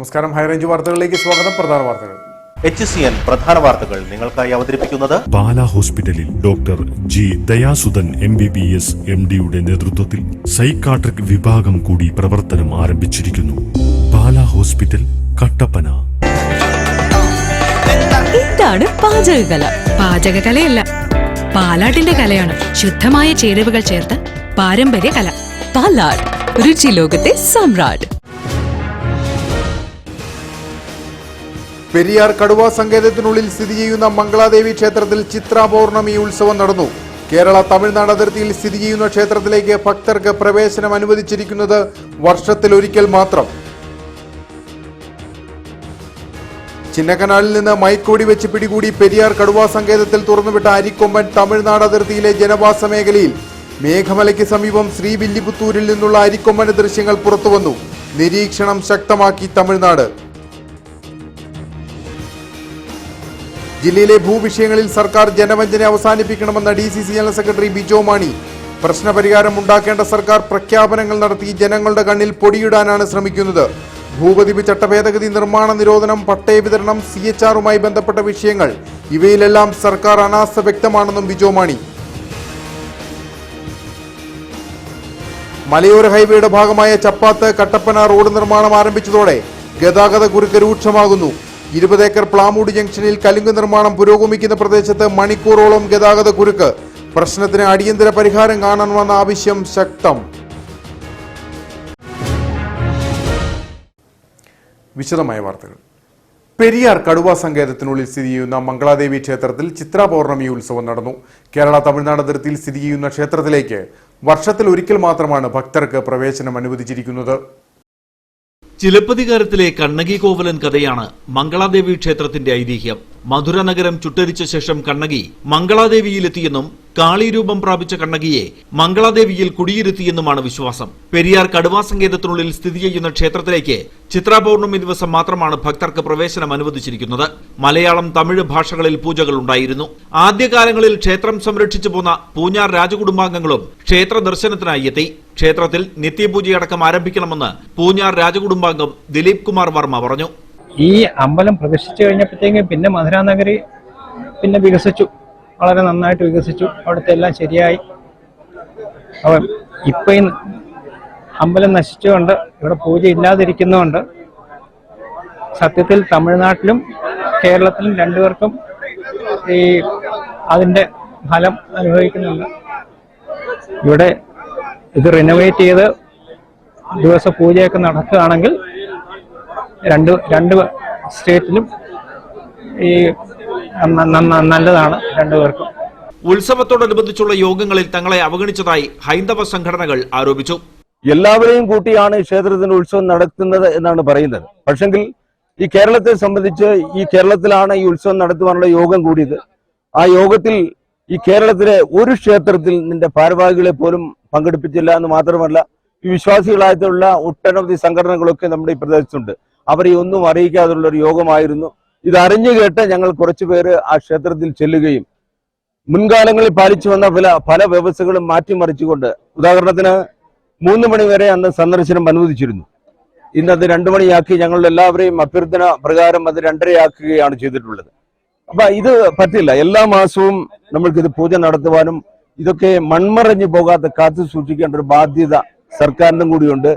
നമസ്കാരം, ഹൈറേഞ്ച് വാർത്തകളിലേക്ക് സ്വാഗതം. പ്രധാന വാർത്തകൾ. HCN പ്രധാന വാർത്തകൾ നിങ്ങൾക്കായി അവതരിപ്പിക്കുന്നത് പാലാ ഹോസ്പിറ്റലിൽ ഡോക്ടർ ജി ദയാസുധൻ MBBS MD-യുടെ നേതൃത്വത്തിൽ സൈക്കാട്രിക് വിഭാഗം കൂടി പ്രവർത്തനം ആരംഭിച്ചിരിക്കുന്നു. പാലാ ഹോസ്പിറ്റൽ, കട്ടപ്പന. എന്താണ് പാചകകല? പാചകകലയല്ല, പാലാട്ടിന്റെ കലയാണ്. ശുദ്ധമായ ചേരുവകൾ ചേർത്ത് പാരമ്പര്യ കല. പാലാട്, രുചി ലോകത്തെ സമ്രാട്ട്. പെരിയാർ കടുവാ സങ്കേതത്തിനുള്ളിൽ സ്ഥിതി ചെയ്യുന്ന മംഗളാദേവി ക്ഷേത്രത്തിൽ ചിത്രാ പൗർണമി ഉത്സവം നടന്നു. കേരള തമിഴ്നാട് അതിർത്തിയിൽ സ്ഥിതി ചെയ്യുന്ന ക്ഷേത്രത്തിലേക്ക് ഭക്തർക്ക് പ്രവേശനം അനുവദിച്ചിരിക്കുന്നത് വർഷത്തിലൊരിക്കൽ മാത്രം. ചിന്നക്കനാലിൽ നിന്ന് മയക്കുവെടി വെച്ച് പിടികൂടി പെരിയാർ കടുവാ സങ്കേതത്തിൽ തുറന്നുവിട്ട അരിക്കൊമ്പൻ തമിഴ്നാട് അതിർത്തിയിലെ ജനവാസ മേഖലയിൽ മേഘമലയ്ക്ക് സമീപം ശ്രീവില്ലിപുത്തൂരിൽ നിന്നുള്ള അരിക്കൊമ്പന്റെ ദൃശ്യങ്ങൾ പുറത്തുവന്നു. നിരീക്ഷണം ശക്തമാക്കി തമിഴ്നാട്. ജില്ലയിലെ ഭൂവിഷയങ്ങളിൽ സർക്കാർ ജനവഞ്ചന അവസാനിപ്പിക്കണമെന്ന DCC general secretary Bijo Mani. പ്രശ്നപരിഹാരം ഉണ്ടാക്കേണ്ട സർക്കാർ പ്രഖ്യാപനങ്ങൾ നടത്തി ജനങ്ങളുടെ കണ്ണിൽ പൊടിയിടാനാണ് ശ്രമിക്കുന്നത്. ഭൂപതിവ് ചട്ടഭേദഗതി, നിർമ്മാണ നിരോധനം, പട്ടയ വിതരണം, CHR-മായി ബന്ധപ്പെട്ട വിഷയങ്ങൾ, ഇവയിലെല്ലാം സർക്കാർ അനാസ്ഥ വ്യക്തമാണെന്നും ബിജോ മാണി. മലയോര ഹൈവേയുടെ ഭാഗമായ ചപ്പാത്ത് കട്ടപ്പന റോഡ് നിർമ്മാണം ആരംഭിച്ചതോടെ ഗതാഗത കുരുക്ക് രൂക്ഷമാകുന്നു. 20 ഏക്കർ പ്ലാമൂട് ജംഗ്ഷനിൽ കലുങ്ക് നിർമ്മാണം പുരോഗമിക്കുന്ന പ്രദേശത്ത് മണിക്കൂറോളം ഗതാഗത കുരുക്ക്. പ്രശ്നത്തിന് അടിയന്തര പരിഹാരം കാണണമെന്ന ആവശ്യം ശക്തം. വിശദമായ വാർത്തകൾ. പെരിയാർ കടുവാ സങ്കേതത്തിനുള്ളിൽ സ്ഥിതി ചെയ്യുന്ന മംഗളാദേവി ക്ഷേത്രത്തിൽ ചിത്രാ പൗർണമി ഉത്സവം നടന്നു. കേരള തമിഴ്നാട് അതിർത്തിയിൽ സ്ഥിതി ചെയ്യുന്ന ക്ഷേത്രത്തിലേക്ക് വർഷത്തിൽ ഒരിക്കൽ മാത്രമാണ് ഭക്തർക്ക് പ്രവേശനം അനുവദിച്ചിരിക്കുന്നത്. ചിലപ്പതികാരത്തിലെ കണ്ണകി കോവലൻ കഥയാണ് മംഗളാദേവി ക്ഷേത്രത്തിന്റെ ഐതിഹ്യം. മധുര നഗരം ചുട്ടരിച്ച ശേഷം കണ്ണകി മംഗളാദേവിയിലെത്തിയെന്നും കാളീരൂപം പ്രാപിച്ച കണ്ണകിയെ മംഗളാദേവിയിൽ കുടിയിരുത്തിയെന്നുമാണ് വിശ്വാസം. പെരിയാർ കടുവാ സങ്കേതത്തിനുള്ളിൽ സ്ഥിതി ചെയ്യുന്ന ക്ഷേത്രത്തിലേക്ക് ചിത്രാ പൗർണമി ദിവസം മാത്രമാണ് ഭക്തർക്ക് പ്രവേശനം അനുവദിച്ചിരിക്കുന്നത്. മലയാളം, തമിഴ് ഭാഷകളിൽ പൂജകൾ ഉണ്ടായിരുന്നു. ആദ്യകാലങ്ങളിൽ ക്ഷേത്രം സംരക്ഷിച്ചു പോന്ന പൂഞ്ഞാർ രാജകുടുംബാംഗങ്ങളും ക്ഷേത്ര ദർശനത്തിനായി എത്തി. ക്ഷേത്രത്തിൽ നിത്യപൂജയടക്കം ആരംഭിക്കണമെന്ന് പൂഞ്ഞാർ രാജകുടുംബാംഗം ദിലീപ് കുമാർ വർമ്മ പറഞ്ഞു. ഈ അമ്പലം പ്രതിഷ്ഠിച്ചു കഴിഞ്ഞപ്പോഴത്തേക്കും പിന്നെ മധുരാനഗരി പിന്നെ വികസിച്ചു, വളരെ നന്നായിട്ട് വികസിച്ചു. അവിടുത്തെ എല്ലാം ശരിയായി. അപ്പം ഇപ്പം ഈ അമ്പലം നശിച്ചുകൊണ്ട് ഇവിടെ പൂജ ഇല്ലാതിരിക്കുന്നതുകൊണ്ട് സത്യത്തിൽ തമിഴ്നാട്ടിലും കേരളത്തിലും രണ്ടുപേർക്കും ഈ അതിൻ്റെ ഫലം അനുഭവിക്കുന്നുണ്ട്. ഇവിടെ ഇത് റിനോവേറ്റ് ചെയ്ത് ദിവസ പൂജയൊക്കെ നടക്കുകയാണെങ്കിൽ രണ്ട് സ്റ്റേറ്റിലും ഈ നല്ലതാണ് രണ്ടുപേർക്കും. ഉത്സവത്തോടനുബന്ധിച്ചുള്ള യോഗങ്ങളിൽ തങ്ങളെ അവഗണിച്ചതായി ഹൈന്ദവ സംഘടനകൾ ആരോപിച്ചു. എല്ലാവരെയും കൂട്ടിയാണ് ഈ ക്ഷേത്രത്തിന് ഉത്സവം നടത്തുന്നത് എന്നാണ് പറയുന്നത്. പക്ഷെങ്കിൽ ഈ കേരളത്തെ സംബന്ധിച്ച് ഈ കേരളത്തിലാണ് ഈ ഉത്സവം നടത്തുവാനുള്ള യോഗം കൂടിയത്. ആ യോഗത്തിൽ ഈ കേരളത്തിലെ ഒരു ക്ഷേത്രത്തിൽ നിന്റെ ഭാരവാഹികളെ പോലും പങ്കെടുപ്പിച്ചില്ല എന്ന് മാത്രമല്ല, ഈ വിശ്വാസികളായിട്ടുള്ള ഒട്ടനവധി സംഘടനകളൊക്കെ നമ്മുടെ ഈ പ്രദേശത്തുണ്ട്. അവരെ ഒന്നും അറിയിക്കാതുള്ള ഒരു യോഗമായിരുന്നു. ഇത് അറിഞ്ഞു കേട്ട് ഞങ്ങൾ കുറച്ചുപേര് ആ ക്ഷേത്രത്തിൽ ചെല്ലുകയും മുൻകാലങ്ങളിൽ പാലിച്ചു വന്ന പല വ്യവസ്ഥകളും മാറ്റിമറിച്ചുകൊണ്ട്, ഉദാഹരണത്തിന് 3 മണി വരെ അന്ന് സന്ദർശനം അനുവദിച്ചിരുന്നു. ഇന്നത് 2 മണിയാക്കി ഞങ്ങളുടെ എല്ലാവരെയും അഭ്യർത്ഥന പ്രകാരം അത് 2:30 ചെയ്തിട്ടുള്ളത്. അപ്പൊ ഇത് പറ്റില്ല. എല്ലാ മാസവും നമ്മൾക്കിത് പൂജ നടത്തുവാനും ഇതൊക്കെ മൺമറഞ്ഞു പോകാതെ കാത്തു സൂക്ഷിക്കേണ്ട ഒരു ബാധ്യത സർക്കാരിനും കൂടിയുണ്ട്.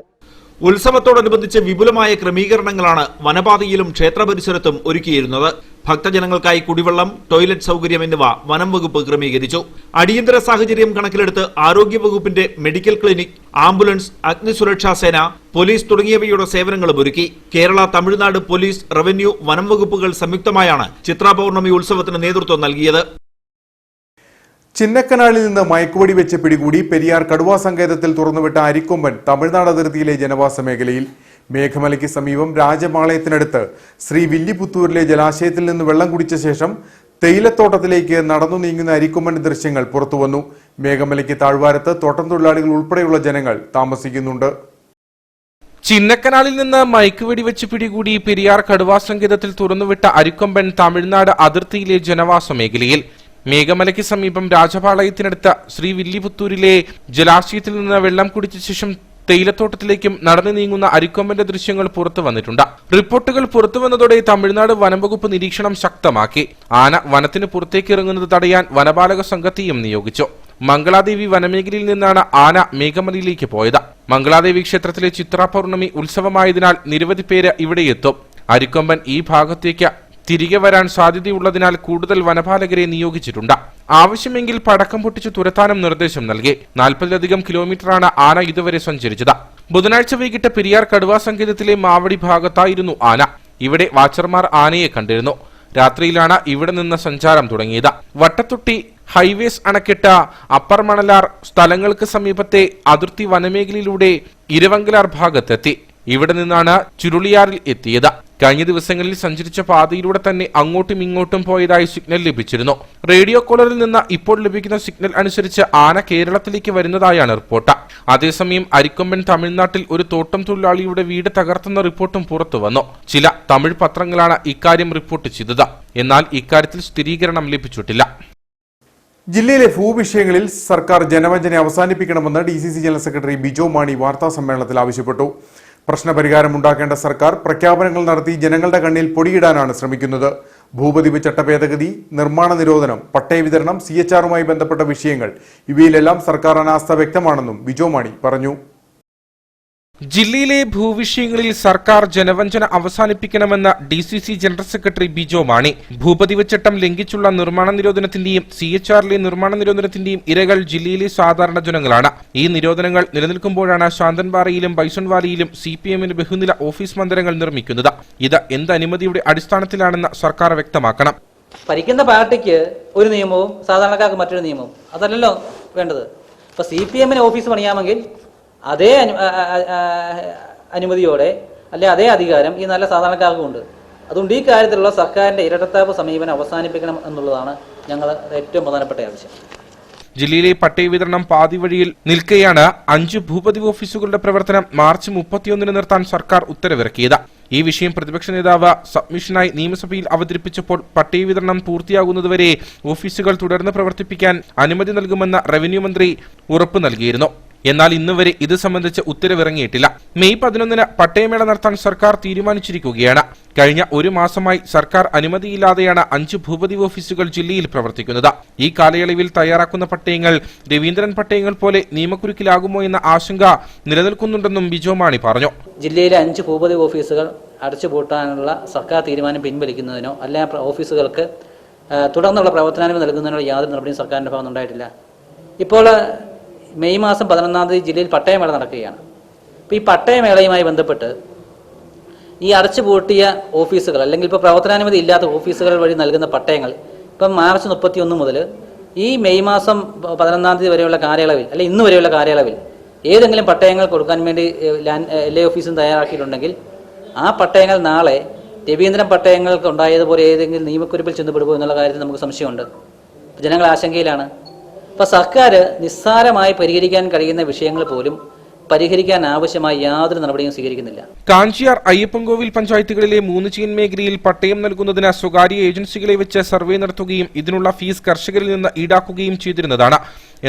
ഉത്സവത്തോടനുബന്ധിച്ച് വിപുലമായ ക്രമീകരണങ്ങളാണ് വനപാതയിലും ക്ഷേത്ര പരിസരത്തും ഒരുക്കിയിരുന്നത്. ഭക്തജനങ്ങൾക്കായി കുടിവെള്ളം, ടോയ്ലറ്റ് സൗകര്യം എന്നിവ വനം വകുപ്പ് ക്രമീകരിച്ചു. അടിയന്തര സാഹചര്യം കണക്കിലെടുത്ത് ആരോഗ്യവകുപ്പിന്റെ മെഡിക്കൽ ക്ലിനിക്, ആംബുലൻസ്, അഗ്നിസുരക്ഷാ സേന, പോലീസ് തുടങ്ങിയവയുടെ സേവനങ്ങളും ഒരുക്കി. കേരള, തമിഴ്നാട് പോലീസ്, റവന്യൂ, വനം വകുപ്പുകൾ സംയുക്തമായാണ് ചിത്രാ പൗർണമി ഉത്സവത്തിന് നേതൃത്വം നൽകിയത്. ചിന്നക്കനാലിൽ നിന്ന് മയക്കുവെടി വെച്ച് പിടികൂടി പെരിയാർ കടുവാ സങ്കേതത്തിൽ തുറന്നുവിട്ട അരിക്കൊമ്പൻ തമിഴ്നാട് അതിർത്തിയിലെ ജനവാസ മേഖലയിൽ മേഘമലയ്ക്ക് സമീപം രാജപാളയത്തിനടുത്ത് ശ്രീവില്ലിപുത്തൂരിലെ ജലാശയത്തിൽ നിന്ന് വെള്ളം കുടിച്ച ശേഷം തേയിലത്തോട്ടത്തിലേക്ക് നടന്നു നീങ്ങുന്ന അരിക്കൊമ്പന്റെ ദൃശ്യങ്ങൾ പുറത്തുവന്നു. മേഘമലയ്ക്ക് താഴ്വാരത്ത് തോട്ടം തൊഴിലാളികൾ ഉൾപ്പെടെയുള്ള ജനങ്ങൾ താമസിക്കുന്നുണ്ട്. ചിന്നക്കനാലിൽ നിന്ന് മയക്കുവെടി വെച്ച് പിടികൂടി പെരിയാർ കടുവാ സങ്കേതത്തിൽ തുറന്നുവിട്ട അരിക്കൊമ്പൻ തമിഴ്നാട് അതിർത്തിയിലെ ജനവാസ മേഖലയിൽ മേഘമലയ്ക്ക് സമീപം രാജപാളയത്തിനടുത്ത ശ്രീവില്ലിപുത്തൂരിലെ ജലാശയത്തിൽ നിന്ന് വെള്ളം കുടിച്ച ശേഷം തേയിലത്തോട്ടത്തിലേക്കും നടന്നു നീങ്ങുന്ന അരിക്കൊമ്പന്റെ ദൃശ്യങ്ങൾ പുറത്തു വന്നിട്ടുണ്ട്. റിപ്പോർട്ടുകൾ പുറത്തുവന്നതോടെ തമിഴ്നാട് വനംവകുപ്പ് നിരീക്ഷണം ശക്തമാക്കി. ആന വനത്തിന് പുറത്തേക്ക് ഇറങ്ങുന്നത് തടയാൻ വനപാലക സംഘത്തെയും നിയോഗിച്ചു. മംഗളാദേവി വനമേഖലയിൽ നിന്നാണ് ആന മേഘമലയിലേക്ക് പോയത്. മംഗളാദേവി ക്ഷേത്രത്തിലെ ചിത്ര പൗർണമി ഉത്സവമായതിനാൽ നിരവധി പേര് ഇവിടെ എത്തും. അരിക്കൊമ്പൻ ഈ ഭാഗത്തേക്ക് തിരികെ വരാൻ സാധ്യതയുള്ളതിനാൽ കൂടുതൽ വനപാലകരെ നിയോഗിച്ചിട്ടുണ്ട്. ആവശ്യമെങ്കിൽ പടക്കം പൊട്ടിച്ച് തുരത്താനും നിർദ്ദേശം നൽകി. 40-ലധികം കിലോമീറ്ററാണ് ആന ഇതുവരെ സഞ്ചരിച്ചത്. ബുധനാഴ്ച വൈകിട്ട് പെരിയാർ കടുവാ സങ്കേതത്തിലെ മാവടി ഭാഗത്തായിരുന്നു ആന. ഇവിടെ വാച്ചർമാർ ആനയെ കണ്ടിരുന്നു. രാത്രിയിലാണ് ഇവിടെ നിന്ന് സഞ്ചാരം തുടങ്ങിയത്. വട്ടത്തൊട്ടി, ഹൈവേസ് അണക്കെട്ട്, അപ്പർ മണലാർ സ്ഥലങ്ങൾക്ക് സമീപത്തെ അതിർത്തി വനമേഖലയിലൂടെ ഇരവങ്കലാർ ഭാഗത്തെത്തി. ഇവിടെ നിന്നാണ് ചുരുളിയാറിൽ എത്തിയത്. കഴിഞ്ഞ ദിവസങ്ങളിൽ സഞ്ചരിച്ച പാതയിലൂടെ തന്നെ അങ്ങോട്ടും ഇങ്ങോട്ടും പോയതായി സിഗ്നൽ ലഭിച്ചിരുന്നു. റേഡിയോ കോളറിൽ നിന്ന് ഇപ്പോൾ ലഭിക്കുന്ന സിഗ്നൽ അനുസരിച്ച് ആന കേരളത്തിലേക്ക് വരുന്നതായാണ് റിപ്പോർട്ട്. അതേസമയം അരിക്കൊമ്പൻ തമിഴ്നാട്ടിൽ ഒരു തോട്ടം തൊഴിലാളിയുടെ വീട് തകർത്തുന്ന റിപ്പോർട്ടും പുറത്തു വന്നു. ചില തമിഴ് പത്രങ്ങളാണ് ഇക്കാര്യം റിപ്പോർട്ട് ചെയ്തത്. എന്നാൽ ഇക്കാര്യത്തിൽ സ്ഥിരീകരണം ലഭിച്ചിട്ടില്ല. ജില്ലയിലെ ഭൂവിഷയങ്ങളിൽ സർക്കാർ ജനവഞ്ചന അവസാനിപ്പിക്കണമെന്ന് DCC general secretary Bijo Mani വാർത്താസമ്മേളനത്തിൽ ആവശ്യപ്പെട്ടു. പ്രശ്നപരിഹാരമുണ്ടാക്കേണ്ട സർക്കാർ പ്രഖ്യാപനങ്ങൾ നടത്തി ജനങ്ങളുടെ കണ്ണിൽ പൊടിയിടാനാണ് ശ്രമിക്കുന്നത്. ഭൂപതിവ് ചട്ട ഭേദഗതി, നിർമ്മാണ നിരോധനം, പട്ടയ വിതരണം, CHRുമായി ബന്ധപ്പെട്ട വിഷയങ്ങൾ ഇവയിലെല്ലാം സർക്കാർ അനാസ്ഥ വ്യക്തമാണെന്നും ബിജോ മാണി പറഞ്ഞു. ജില്ലയിലെ ഭൂവിഷയങ്ങളിൽ സർക്കാർ ജനവഞ്ചന അവസാനിപ്പിക്കണമെന്ന് DCC general secretary Bijo Mani. ഭൂപതിവ് ചട്ടം ലംഘിച്ചുള്ള നിർമ്മാണ നിരോധനത്തിന്റെയും CHRലെ നിർമ്മാണ നിരോധനത്തിന്റെയും ഇരകൾ ജില്ലയിലെ സാധാരണ ജനങ്ങളാണ്. ഈ നിരോധനങ്ങൾ നിലനിൽക്കുമ്പോഴാണ് ശാന്തൻപാറയിലും ബൈസൺവാലിയിലും CPMന് ബഹുനില ഓഫീസ് മന്ദിരങ്ങൾ നിർമ്മിക്കുന്നത്. ഇത് എന്ത് അനുമതിയുടെ അടിസ്ഥാനത്തിലാണെന്ന് സർക്കാർ വ്യക്തമാക്കണം. ഭരിക്കുന്ന പാർട്ടിക്ക് ഒരു നിയമവും സാധാരണക്കാർക്ക് മറ്റൊരു നിയമവും അതല്ലല്ലോ വേണ്ടത്. ഇപ്പൊ CPMന് ഓഫീസ് പണിയാമെങ്കിൽ അതേ അനുമതിയോടെ അല്ലെ അതേ അധികാരം ഈ നല്ല സാധാരണക്കാർക്കും ഉണ്ട്. അതുകൊണ്ട് ഈ കാര്യത്തിലുള്ള സർക്കാരിന്റെ ഇരട്ടത്താപ്പ് സമീപനം അവസാനിപ്പിക്കണം എന്നുള്ളതാണ് ഞങ്ങളുടെ ഏറ്റവും പ്രധാനപ്പെട്ട ആവശ്യം. ജില്ലയിലെ പട്ടയ വിതരണം പാതി വഴിയിൽ നിൽക്കെയാണ് 5 ഭൂപതിവ് ഓഫീസുകളുടെ പ്രവർത്തനം മാർച്ച് 31 നിർത്താൻ സർക്കാർ ഉത്തരവിറക്കിയത്. ഈ വിഷയം പ്രതിപക്ഷ നേതാവ് സബ്മിഷനായി നിയമസഭയിൽ അവതരിപ്പിച്ചപ്പോൾ പട്ടയ വിതരണം പൂർത്തിയാകുന്നതുവരെ ഓഫീസുകൾ തുടർന്ന് പ്രവർത്തിപ്പിക്കാൻ അനുമതി നൽകുമെന്ന് റവന്യൂ മന്ത്രി ഉറപ്പു നൽകിയിരുന്നു. എന്നാൽ ഇന്നുവരെ ഇത് സംബന്ധിച്ച് ഉത്തരവിറങ്ങിയിട്ടില്ല. മെയ് 11 പട്ടയമേള നടത്താൻ സർക്കാർ തീരുമാനിച്ചിരിക്കുകയാണ്. കഴിഞ്ഞ ഒരു മാസമായി സർക്കാർ അനുമതിയില്ലാതെയാണ് 5 ഭൂപതിവ് ഓഫീസുകൾ ജില്ലയിൽ പ്രവർത്തിക്കുന്നത്. ഈ കാലയളവിൽ തയ്യാറാക്കുന്ന പട്ടയങ്ങൾ രവീന്ദ്രൻ പട്ടയങ്ങൾ പോലെ നിയമക്കുരുക്കിലാകുമോ എന്ന ആശങ്ക നിലനിൽക്കുന്നുണ്ടെന്നും ബിജോ മാണി പറഞ്ഞു. ജില്ലയിലെ 5 ഭൂപതിവ് ഓഫീസുകൾ അടച്ചുപൂട്ടാനുള്ള സർക്കാർ തീരുമാനം പിൻവലിക്കുന്നതിനോ അല്ല ഓഫീസുകൾക്ക് തുടർന്നുള്ള പ്രവർത്തനാനുമതി നൽകുന്നതിനോ യാതൊരു നടപടിയും സർക്കാരിന്റെ ഭാഗത്ത് ഉണ്ടായിട്ടില്ല. ഇപ്പോൾ മെയ് മാസം 11 ജില്ലയിൽ പട്ടയമേള നടക്കുകയാണ്. അപ്പോൾ ഈ പട്ടയമേളയുമായി ബന്ധപ്പെട്ട് ഈ അടച്ചുപൂട്ടിയ ഓഫീസുകൾ അല്ലെങ്കിൽ ഇപ്പോൾ പ്രവർത്തനാനുമതി ഇല്ലാത്ത ഓഫീസുകൾ വഴി നൽകുന്ന പട്ടയങ്ങൾ ഇപ്പം മാർച്ച് 31 മുതൽ ഈ മെയ് മാസം 11 വരെയുള്ള കാലയളവിൽ അല്ലെങ്കിൽ ഇന്ന് വരെയുള്ള കാലയളവിൽ ഏതെങ്കിലും പട്ടയങ്ങൾ കൊടുക്കാൻ വേണ്ടി LA ഓഫീസും തയ്യാറാക്കിയിട്ടുണ്ടെങ്കിൽ ആ പട്ടയങ്ങൾ നാളെ രവീന്ദ്രൻ പട്ടയങ്ങൾക്ക് ഉണ്ടായതുപോലെ ഏതെങ്കിലും നിയമക്കുറിപ്പിൽ ചെന്നുപെടുമോ എന്നുള്ള കാര്യത്തിൽ നമുക്ക് സംശയമുണ്ട്. ജനങ്ങൾ ആശങ്കയിലാണ്. അപ്പോൾ സർക്കാർ നിസ്സാരമായി പരിഹരിക്കാൻ കഴിയുന്ന വിഷയങ്ങൾ പോലും പരിഹരിക്കാൻ ആവശ്യമായ യാതൊരു നടപടിയും സ്വീകരിക്കുന്നില്ല. കാഞ്ചിയാർ അയ്യപ്പൻകോവിൽ പഞ്ചായത്തുകളിലെ 3 ചെയിൻ മേഖലയിൽ പട്ടയം നൽകുന്നതിന് സ്വകാര്യ ഏജൻസികളെ വെച്ച് സർവേ നടത്തുകയും ഇതിനുള്ള ഫീസ് കർഷകരിൽ നിന്ന് ഈടാക്കുകയും ചെയ്തിരുന്നതാണ്.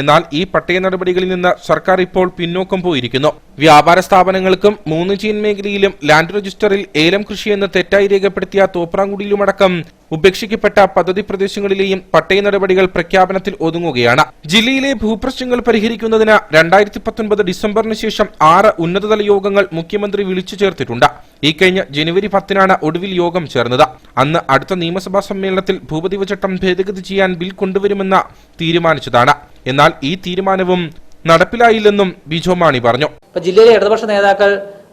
എന്നാൽ ഈ പട്ടയ നടപടികളിൽ നിന്ന് സർക്കാർ ഇപ്പോൾ പിന്നോക്കം പോയിരിക്കുന്നു. വ്യാപാര സ്ഥാപനങ്ങൾക്കും 3 ചെയിൻ മേഖലയിലും ലാൻഡ് രജിസ്റ്ററിൽ ഏലം കൃഷിയെന്ന് തെറ്റായി രേഖപ്പെടുത്തിയ തോപ്രാംകുടിയിലുമടക്കം ഉപേക്ഷിക്കപ്പെട്ട പദ്ധതി പ്രദേശങ്ങളിലെയും പട്ടയ നടപടികൾ പ്രഖ്യാപനത്തിൽ ഒതുങ്ങുകയാണ്. ജില്ലയിലെ ഭൂപ്രശ്നങ്ങൾ പരിഹരിക്കുന്നതിന് 2019 ഡിസംബറിന് ശേഷം 6 ഉന്നതതല യോഗങ്ങൾ മുഖ്യമന്ത്രി വിളിച്ചു ചേർത്തിട്ടുണ്ട്. ഈ കഴിഞ്ഞ ജനുവരി 10 ഒടുവിൽ യോഗം ചേർന്നത്. അന്ന് അടുത്ത നിയമസഭാ സമ്മേളനത്തിൽ ഭൂപതിവ് ചട്ടം ഭേദഗതി ചെയ്യാൻ ബിൽ കൊണ്ടുവരുമെന്ന് തീരുമാനിച്ചതാണ്. എന്നാൽ ഈ തീരുമാനവും നടപ്പിലായില്ലെന്നും ബിജോ മാണി പറഞ്ഞു. ജില്ലയിലെ ഇടതുപക്ഷ നേതാക്കൾ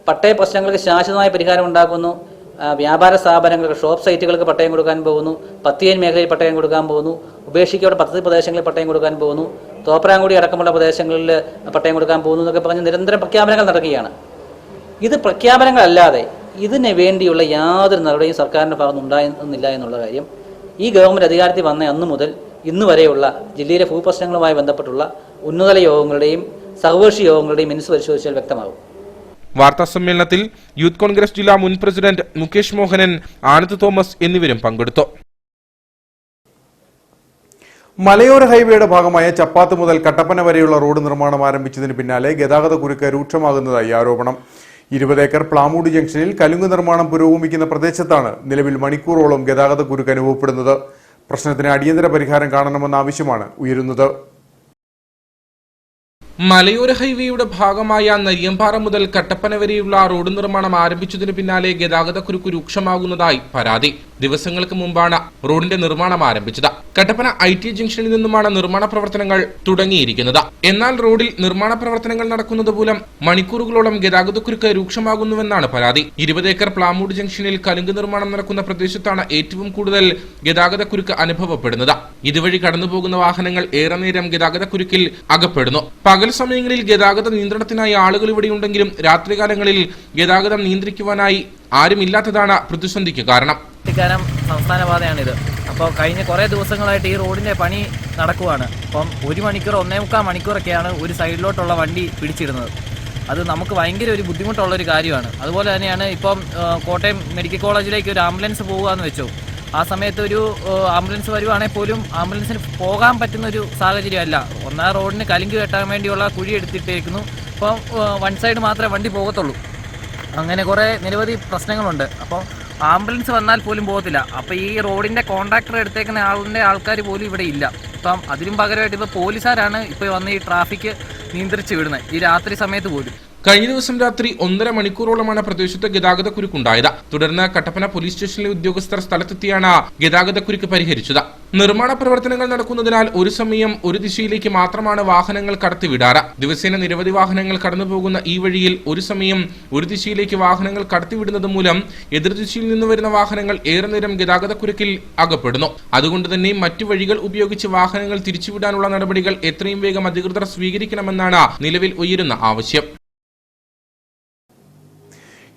പട്ടയ പ്രശ്നങ്ങൾക്ക് ശാശ്വതമായ പരിഹാരം ഉണ്ടാക്കുന്നു. വ്യാപാര സ്ഥാപനങ്ങൾക്ക് ഷോപ്പ് സൈറ്റുകൾക്ക് പട്ടയം കൊടുക്കാൻ പോകുന്നു. പത്തിയൻ മേഖലയിൽ പട്ടയം കൊടുക്കാൻ പോകുന്നു. ഉപേക്ഷിക്കപ്പെട്ട പദ്ധതി പ്രദേശങ്ങളിൽ പട്ടയം കൊടുക്കാൻ പോകുന്നു. തോപ്രാംകുടി അടക്കമുള്ള പ്രദേശങ്ങളിൽ പട്ടയം കൊടുക്കാൻ പോകുന്നു എന്നൊക്കെ പറഞ്ഞ് നിരന്തരം പ്രഖ്യാപനങ്ങൾ നടക്കുകയാണ്. ഇത് പ്രഖ്യാപനങ്ങളല്ലാതെ ഇതിന് വേണ്ടിയുള്ള യാതൊരു നടപടിയും സർക്കാരിൻ്റെ ഭാഗത്ത് ഉണ്ടായിരുന്നില്ല എന്നുള്ള കാര്യം ഈ ഗവൺമെൻറ് അധികാരത്തിൽ വന്ന അന്നു മുതൽ ഇന്ന് വരെയുള്ള ജില്ലയിലെ ഭൂപ്രശ്നങ്ങളുമായി ബന്ധപ്പെട്ടുള്ള ഉന്നതതല യോഗങ്ങളുടെയും സർവകക്ഷി യോഗങ്ങളുടെയും മിനിറ്റ്സ് പരിശോധിച്ചാൽ വ്യക്തമാകും. വാർത്താ സമ്മേളനത്തിൽ യൂത്ത് കോൺഗ്രസ് ജില്ലാ മുൻ പ്രസിഡന്റ് മുകേഷ് മോഹനൻ, ആനന്ദ് തോമസ് എന്നിവരും പങ്കെടുത്തു. മലയോര ഹൈവേയുടെ ഭാഗമായ ചപ്പാത്ത് മുതൽ കട്ടപ്പന വരെയുള്ള റോഡ് നിർമ്മാണം ആരംഭിച്ചതിന് പിന്നാലെ ഗതാഗതക്കുരുക്ക് രൂക്ഷമാകുന്നതായി ആരോപണം. 20 ഏക്കർ പ്ലാമൂട് ജംഗ്ഷനിൽ കലുങ്ക് നിർമ്മാണം പുരോഗമിക്കുന്ന പ്രദേശത്താണ് നിലവിൽ മണിക്കൂറോളം ഗതാഗതക്കുരുക്ക് അനുഭവപ്പെടുന്നത്. പ്രശ്നത്തിന് അടിയന്തര പരിഹാരം കാണണമെന്ന ആവശ്യമാണ് ഉയരുന്നത്. മലയോര ഹൈവേയുടെ ഭാഗമായ നരിയമ്പാറ മുതൽ കട്ടപ്പന വരെയുള്ള റോഡ് നിർമ്മാണം ആരംഭിച്ചതിന് പിന്നാലെ ഗതാഗതക്കുരുക്ക് രൂക്ഷമാകുന്നതായി പരാതി. ദിവസങ്ങൾക്ക് മുമ്പാണ് റോഡിന്റെ നിർമ്മാണം ആരംഭിച്ചത്. കട്ടപ്പന IT ജംഗ്ഷനിൽ നിന്നുമാണ് നിർമ്മാണ പ്രവർത്തനങ്ങൾ തുടങ്ങിയിരിക്കുന്നത്. എന്നാൽ റോഡിൽ നിർമ്മാണ പ്രവർത്തനങ്ങൾ നടക്കുന്നത് മൂലം മണിക്കൂറുകളോളം ഗതാഗതക്കുരുക്ക് രൂക്ഷമാകുന്നുവെന്നാണ് പരാതി. 20 ഏക്കർ പ്ലാമൂട് ജംഗ്ഷനിൽ കലുങ്ക് നിർമ്മാണം നടക്കുന്ന പ്രദേശത്താണ് ഏറ്റവും കൂടുതൽ ഗതാഗതക്കുരുക്ക് അനുഭവപ്പെടുന്നത്. ഇതുവഴി കടന്നുപോകുന്ന വാഹനങ്ങൾ ഏറെ നേരം ഗതാഗതക്കുരുക്കിൽ അകപ്പെടുന്നു. പകൽ സമയങ്ങളിൽ ഗതാഗത നിയന്ത്രണത്തിനായി ആളുകൾ ഇവിടെയുണ്ടെങ്കിലും രാത്രികാലങ്ങളിൽ ഗതാഗതം നിയന്ത്രിക്കുവാനായി ആരുമില്ലാത്തതാണ് പ്രതിസന്ധിക്ക് കാരണം. സംസ്ഥാന പാതയാണിത്. അപ്പോൾ കഴിഞ്ഞ കുറേ ദിവസങ്ങളായിട്ട് ഈ റോഡിന്റെ പണി നടക്കുവാണ്. അപ്പം 1 മണിക്കൂർ 1.25 മണിക്കൂറൊക്കെയാണ് ഒരു സൈഡിലോട്ടുള്ള വണ്ടി പിടിച്ചിടുന്നത്. അത് നമുക്ക് ഭയങ്കര ഒരു ബുദ്ധിമുട്ടുള്ളൊരു കാര്യമാണ്. അതുപോലെ തന്നെയാണ് ഇപ്പം കോട്ടയം മെഡിക്കൽ കോളേജിലേക്ക് ഒരു ആംബുലൻസ് പോകുകയെന്ന് വെച്ചു. ആ സമയത്ത് ഒരു ആംബുലൻസ് വരുവാണെങ്കിൽ പോലും ആംബുലൻസിന് പോകാൻ പറ്റുന്ന ഒരു സാഹചര്യമല്ല. ഒന്നാം റോഡിന് കലുങ്ക് കെട്ടാൻ വേണ്ടിയുള്ള കുഴി എടുത്തിട്ടേക്കുന്നു. അപ്പം 1 സൈഡ് മാത്രമേ വണ്ടി പോകത്തുള്ളൂ. അങ്ങനെ കുറേ നിരവധി പ്രശ്നങ്ങളുണ്ട്. അപ്പോൾ ആംബുലൻസ് വന്നാൽ പോലും പോകത്തില്ല. അപ്പോൾ ഈ റോഡിൻ്റെ കോൺട്രാക്ടർ എടുത്തേക്കുന്ന ആൾക്കാർ പോലും ഇവിടെ ഇല്ല. അപ്പം അതിനും പകരമായിട്ട് ഇപ്പോൾ പോലീസുകാരാണ് ഇപ്പോൾ വന്ന് ഈ ട്രാഫിക് നിയന്ത്രിച്ച് വിടുന്നത്, ഈ രാത്രി സമയത്ത് പോലും. കഴിഞ്ഞ ദിവസം രാത്രി 1.5 മണിക്കൂറോളമാണ് പ്രദേശത്ത് ഗതാഗതക്കുരുക്കുണ്ടായത്. തുടർന്ന് കട്ടപ്പന പോലീസ് സ്റ്റേഷനിലെ ഉദ്യോഗസ്ഥർ സ്ഥലത്തെത്തിയാണ് ഗതാഗതക്കുരുക്ക് പരിഹരിച്ചത്. നിർമ്മാണ പ്രവർത്തനങ്ങൾ നടക്കുന്നതിനാൽ ഒരു സമയം ഒരു ദിശയിലേക്ക് മാത്രമാണ് വാഹനങ്ങൾ കടത്തിവിടാറ്. ദിവസേന നിരവധി വാഹനങ്ങൾ കടന്നുപോകുന്ന ഈ വഴിയിൽ ഒരു സമയം ഒരു ദിശയിലേക്ക് വാഹനങ്ങൾ കടത്തിവിടുന്നത് മൂലം എതിർദിശയിൽ നിന്ന് വരുന്ന വാഹനങ്ങൾ ഏറെ നേരം ഗതാഗതക്കുരുക്കിൽ അകപ്പെടുന്നു. അതുകൊണ്ട് തന്നെ മറ്റു വഴികൾ ഉപയോഗിച്ച് വാഹനങ്ങൾ തിരിച്ചുവിടാനുള്ള നടപടികൾ എത്രയും വേഗം അധികൃതർ സ്വീകരിക്കണമെന്നാണ് നിലവിൽ ഉയരുന്ന ആവശ്യം.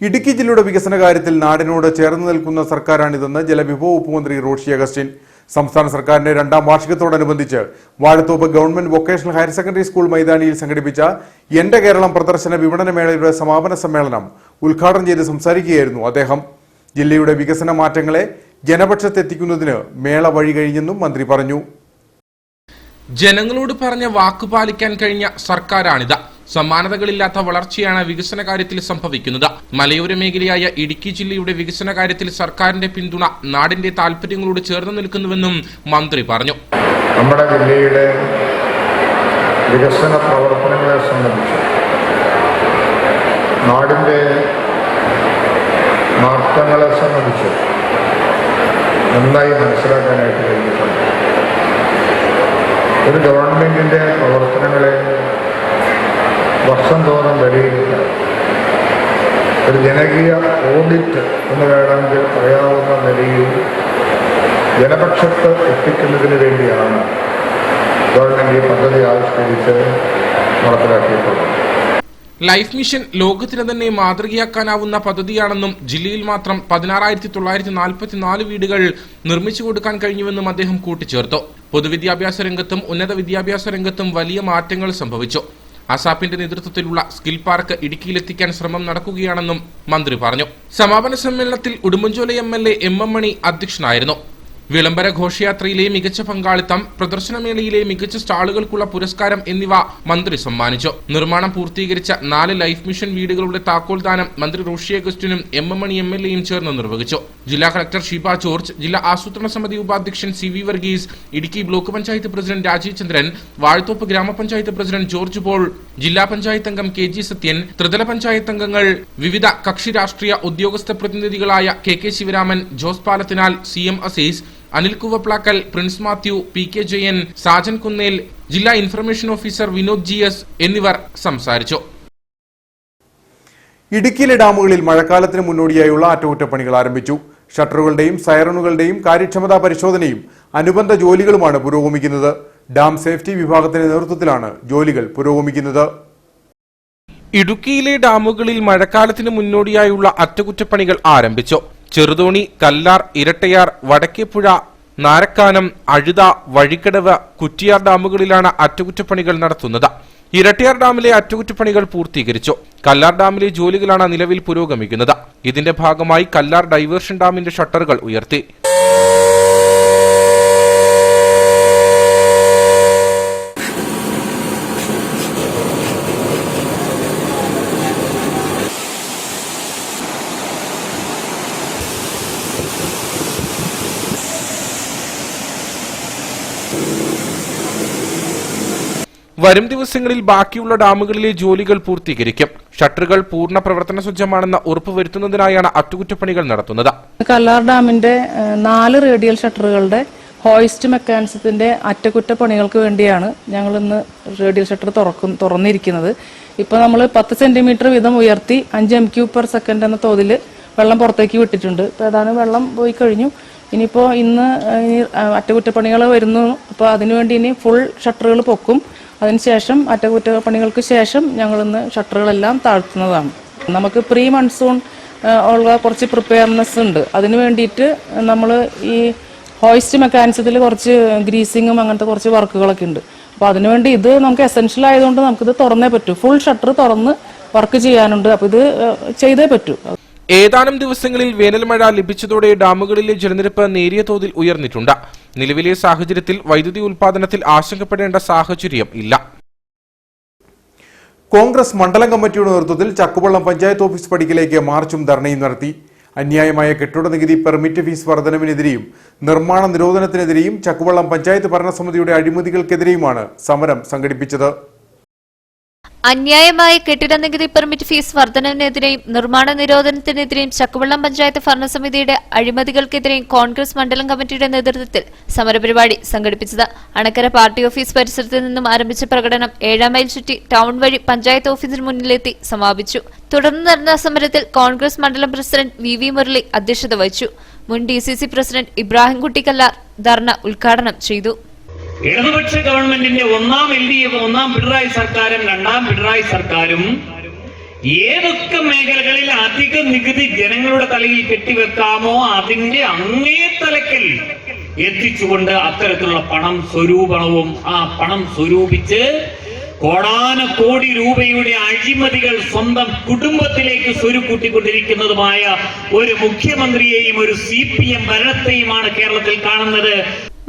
ഇടുക്കി ജില്ലയുടെ വികസന കാര്യത്തിൽ നാടിനോട് ചേർന്ന് നിൽക്കുന്ന സർക്കാരാണിതെന്ന് ജലവിഭവ വകുപ്പ് മന്ത്രി റോഷി അഗസ്റ്റിൻ. സംസ്ഥാന സർക്കാരിന്റെ 2ാം വാർഷികത്തോടനുബന്ധിച്ച് Vazhathope government vocational higher secondary school മൈതാനിയിൽ സംഘടിപ്പിച്ച എന്റെ കേരളം പ്രദർശന വിപണന മേളയുടെ സമാപന സമ്മേളനം ഉദ്ഘാടനം ചെയ്ത് സംസാരിക്കുകയായിരുന്നു അദ്ദേഹം. ജില്ലയുടെ വികസന മാറ്റങ്ങളെ ജനപക്ഷത്തെത്തിക്കുന്നതിന് മേള വഴി കഴിഞ്ഞെന്നും മന്ത്രി പറഞ്ഞു. ജനങ്ങളോട് പറഞ്ഞ വാക്കുപാലിക്കാൻ കഴിഞ്ഞ സർക്കാരാണിത്. സമാനതകളില്ലാത്ത വളർച്ചയാണ് വികസന കാര്യത്തിൽ സംഭവിക്കുന്നത്. മലയോര മേഖലയായ ഇടുക്കി ജില്ലയുടെ വികസന കാര്യത്തിൽ സർക്കാരിന്റെ പിന്തുണ നാടിന്റെ താൽപര്യങ്ങളോട് ചേർന്ന് നിൽക്കുന്നുവെന്നും മന്ത്രി പറഞ്ഞു. നമ്മുടെ ജില്ലയുടെ വികസന പ്രവർത്തനങ്ങളെ സംബന്ധിച്ച് നാടിന്റെ മാറ്റങ്ങളെ സംബന്ധിച്ച് നന്നായി മനസ്സിലാക്കാനായിട്ട് കഴിഞ്ഞിട്ടുണ്ട്. ഒരു ഗവൺമെന്റിന്റെ പ്രവർത്തനങ്ങളെ വർഷം തോറും വിലയിരുത്താൻ ഒരു ജനകീയ ഓഡിറ്റ് എന്ന് വേണമെങ്കിൽ പറയാവുന്ന നിലയിൽ ജനപക്ഷത്ത് എത്തിക്കുന്നതിന് വേണ്ടിയാണ് ഗവൺമെന്റ് ഈ പദ്ധതി ആവിഷ്കരിച്ച് നടപ്പിലാക്കിയിട്ടുള്ളത്. ലൈഫ് മിഷൻ ലോകത്തിന് തന്നെ മാതൃകയാക്കാനാവുന്ന പദ്ധതിയാണെന്നും ജില്ലയിൽ മാത്രം 16,944 വീടുകൾ നിർമ്മിച്ചു കൊടുക്കാൻ കഴിഞ്ഞുവെന്നും അദ്ദേഹം കൂട്ടിച്ചേർത്തു. പൊതുവിദ്യാഭ്യാസ രംഗത്തും ഉന്നത വിദ്യാഭ്യാസ രംഗത്തും വലിയ മാറ്റങ്ങൾ സംഭവിച്ചു. അസാപ്പിന്റെ നേതൃത്വത്തിലുള്ള സ്കിൽ പാർക്ക് ഇടുക്കിയിലെത്തിക്കാൻ ശ്രമം നടക്കുകയാണെന്നും മന്ത്രി പറഞ്ഞു. സമാപന സമ്മേളനത്തിൽ ഉടുമ്പൻചോല MLA MM മണി അധ്യക്ഷനായിരുന്നു. വിളംബര ഘോഷയാത്രയിലെ മികച്ച പങ്കാളിത്തം, പ്രദർശനമേളയിലെ മികച്ച സ്റ്റാളുകൾക്കുള്ള പുരസ്കാരം എന്നിവ മന്ത്രി സമ്മാനിച്ചു. നിർമ്മാണം പൂർത്തീകരിച്ച 4 ലൈഫ് മിഷൻ വീടുകളുടെ താക്കോൽദാനം മന്ത്രി റോഷി അഗസ്റ്റിനും MM മണി MLAയും ചേർന്ന് നിർവഹിച്ചു. ജില്ലാ കളക്ടർ ഷീബ ജോർജ്, ജില്ലാ ആസൂത്രണ സമിതി ഉപാധ്യക്ഷൻ CV Varghese, Idukki block panchayat president Rajeev Chandran, Vazhathope ഗ്രാമപഞ്ചായത്ത് പ്രസിഡന്റ് ജോർജ് പോൾ, ജില്ലാ പഞ്ചായത്ത് അംഗം KG സത്യൻ, ത്രിതല പഞ്ചായത്ത് അംഗങ്ങൾ, വിവിധ കക്ഷി രാഷ്ട്രീയ ഉദ്യോഗസ്ഥ പ്രതിനിധികളായ KK Sivaraman, Jose Palathinal, CM Azeez, Anil Kuvaplackal, Prince Mathew, PK Jayan, Sajan Kunnel, ജില്ലാ ഇൻഫർമേഷൻ ഓഫീസർ വിനോദ് GS എന്നിവർ സംസാരിച്ചു. ഇടുക്കിയിലെ ഡാമുകളിൽ മഴക്കാലത്തിന് മുന്നോടിയായുള്ള അറ്റകുറ്റപ്പണികൾ ആരംഭിച്ചു. ഷട്ടറുകളുടെയും സൈറണുകളുടെയും കാര്യക്ഷമതാ പരിശോധനയും അനുബന്ധ ജോലികളുമാണ് പുരോഗമിക്കുന്നത്. ഡാം സേഫ്റ്റി വിഭാഗത്തിന്റെ നേതൃത്വത്തിലാണ് ജോലികൾ പുരോഗമിക്കുന്നത്. ഇടുക്കിയിലെ ഡാമുകളിൽ മഴക്കാലത്തിന് മുന്നോടിയായുള്ള അറ്റകുറ്റപ്പണികൾ ആരംഭിച്ചു. ചെറുതോണി, കല്ലാർ, ഇരട്ടയാർ, വടക്കേപ്പുഴ, നാരക്കാനം, അഴുത, വഴിക്കടവ്, കുറ്റിയാർ ഡാമുകളിലാണ് അറ്റകുറ്റപ്പണികൾ നടത്തുന്നത്. ഇരട്ടയാർ ഡാമിലെ അറ്റകുറ്റപ്പണികൾ പൂർത്തീകരിച്ചു. കല്ലാർ ഡാമിലെ ജോലികളാണ് നിലവിൽ പുരോഗമിക്കുന്നത്. ഇതിന്റെ ഭാഗമായി കല്ലാർ ഡൈവേർഷൻ ഡാമിന്റെ ഷട്ടറുകൾ ഉയർത്തി. വരും ദിവസങ്ങളിൽ ബാക്കിയുള്ള ഡാമുകളിലെ ജോലികൾ പൂർത്തീകരിക്കും. ഷട്ടറുകൾ പൂർണ്ണ പ്രവർത്തന സജ്ജമാണെന്ന് ഉറപ്പുവരുത്തുന്നതിനായാണ് അറ്റകുറ്റപ്പണികൾ നടത്തുന്നത്. കല്ലാർ ഡാമിന്റെ 4 റേഡിയൽ ഷട്ടറുകളുടെ ഹോയിസ്റ്റ് മെക്കാനിസത്തിന്റെ അറ്റകുറ്റപ്പണികൾക്ക് വേണ്ടിയാണ് ഞങ്ങൾ ഇന്ന് റേഡിയൽ ഷട്ടർ തുറന്നിരിക്കുന്നത്. ഇപ്പോൾ നമ്മൾ 10 സെന്റിമീറ്റർ വീതം ഉയർത്തി 5 m³ എന്ന തോതിൽ വെള്ളം പുറത്തേക്ക് വിട്ടിട്ടുണ്ട്. ഇപ്പോൾ ഏതാനും വെള്ളം പോയി കഴിഞ്ഞു. ഇനിയിപ്പോൾ ഇന്ന് അറ്റകുറ്റപ്പണികൾ വരുന്നു. അപ്പോൾ അതിനുവേണ്ടി ഇനി ഫുൾ ഷട്ടറുകൾ പൊക്കും. അതിനുശേഷം അറ്റകുറ്റപ്പണികൾക്ക് ശേഷം ഞങ്ങൾ ഇന്ന് ഷട്ടറുകളെല്ലാം താഴ്ത്തുന്നതാണ്. നമുക്ക് പ്രീ മൺസൂൺ ഉള്ള കുറച്ച് പ്രിപ്പയർനെസ് ഉണ്ട്. അതിന് വേണ്ടിയിട്ട് നമ്മൾ ഈ ഹോയിസ്റ്റ് മെക്കാനിസത്തിൽ കുറച്ച് ഗ്രീസിങ്ങും അങ്ങനത്തെ കുറച്ച് വർക്കുകളൊക്കെ ഉണ്ട്. അപ്പോൾ അതിനുവേണ്ടി ഇത് നമുക്ക് എസെൻഷ്യൽ ആയതുകൊണ്ട് നമുക്കിത് തുറന്നേ പറ്റൂ. ഫുൾ ഷട്ടർ തുറന്ന് വർക്ക് ചെയ്യാനുണ്ട്. അപ്പോൾ ഇത് ചെയ്തേ പറ്റൂ. ഏതാനും ദിവസങ്ങളിൽ വേനൽ മഴ ലഭിച്ചതോടെ ഡാമുകളിലെ ജലനിരപ്പ് നേരിയ തോതിൽ ഉയർന്നിട്ടുണ്ട്. നിലവിലെ സാഹചര്യത്തിൽ വൈദ്യുതി ഉൽപാദനത്തിൽ ആശങ്കപ്പെടേണ്ട സാഹചര്യം ഇല്ല. കോൺഗ്രസ് മണ്ഡലം കമ്മിറ്റിയുടെ നേതൃത്വത്തിൽ ചക്കുവള്ളം പഞ്ചായത്ത് ഓഫീസ് പടിക്കലേക്ക് മാർച്ചും ധർണയും നടത്തി. അന്യായമായ കെട്ടിട നികുതി പെർമിറ്റ് ഫീസ് വർധനവിനെതിരെയും നിർമ്മാണ നിരോധനത്തിനെതിരെയും ചക്കുവള്ളം പഞ്ചായത്ത് ഭരണസമിതിയുടെ അഴിമതികൾക്കെതിരെയുമാണ് സമരം സംഘടിപ്പിച്ചത്. അന്യായമായ കെട്ടിട നികുതി പെർമിറ്റ് ഫീസ് വർധനവിനെതിരെയും നിർമ്മാണ നിരോധനത്തിനെതിരെയും ചക്കുവള്ളം പഞ്ചായത്ത് ഭരണസമിതിയുടെ അഴിമതികൾക്കെതിരെയും കോൺഗ്രസ് മണ്ഡലം കമ്മിറ്റിയുടെ നേതൃത്വത്തിൽ സമരപരിപാടി സംഘടിപ്പിച്ചത്. അണക്കര പാർട്ടി ഓഫീസ് പരിസരത്ത് നിന്നും ആരംഭിച്ച പ്രകടനം 7 മൈൽ ചുറ്റി ടൗൺ വഴി പഞ്ചായത്ത് ഓഫീസിന് മുന്നിലെത്തി സമാപിച്ചു. തുടർന്ന് നടന്ന സമരത്തിൽ കോൺഗ്രസ് മണ്ഡലം പ്രസിഡന്റ് വി മുരളി അധ്യക്ഷത വഹിച്ചു. മുൻ DCC പ്രസിഡന്റ് ഇബ്രാഹിംകുട്ടി കല്ലാർ ധർണ ഉദ്ഘാടനം ചെയ്തു. ഇടതുപക്ഷ ഗവൺമെന്റിന്റെ ഒന്നാം LDF ഒന്നാം പിണറായി സർക്കാരും രണ്ടാം പിണറായി സർക്കാരും ഏതൊക്കെ മേഖലകളിൽ അധിക നികുതി ജനങ്ങളുടെ തലയിൽ കെട്ടിവെക്കാമോ അതിന്റെ അങ്ങേ തലക്കൽ എത്തിച്ചുകൊണ്ട് അത്തരത്തിലുള്ള പണം സ്വരൂപണവും ആ പണം സ്വരൂപിച്ച് കോടാനക്കോടി രൂപയുടെ അഴിമതികൾ സ്വന്തം കുടുംബത്തിലേക്ക് സ്വരുക്കൂട്ടിക്കൊണ്ടിരിക്കുന്നതുമായ ഒരു മുഖ്യമന്ത്രിയെയും ഒരു CPM ഭരണത്തെയുമാണ് കേരളത്തിൽ കാണുന്നത്.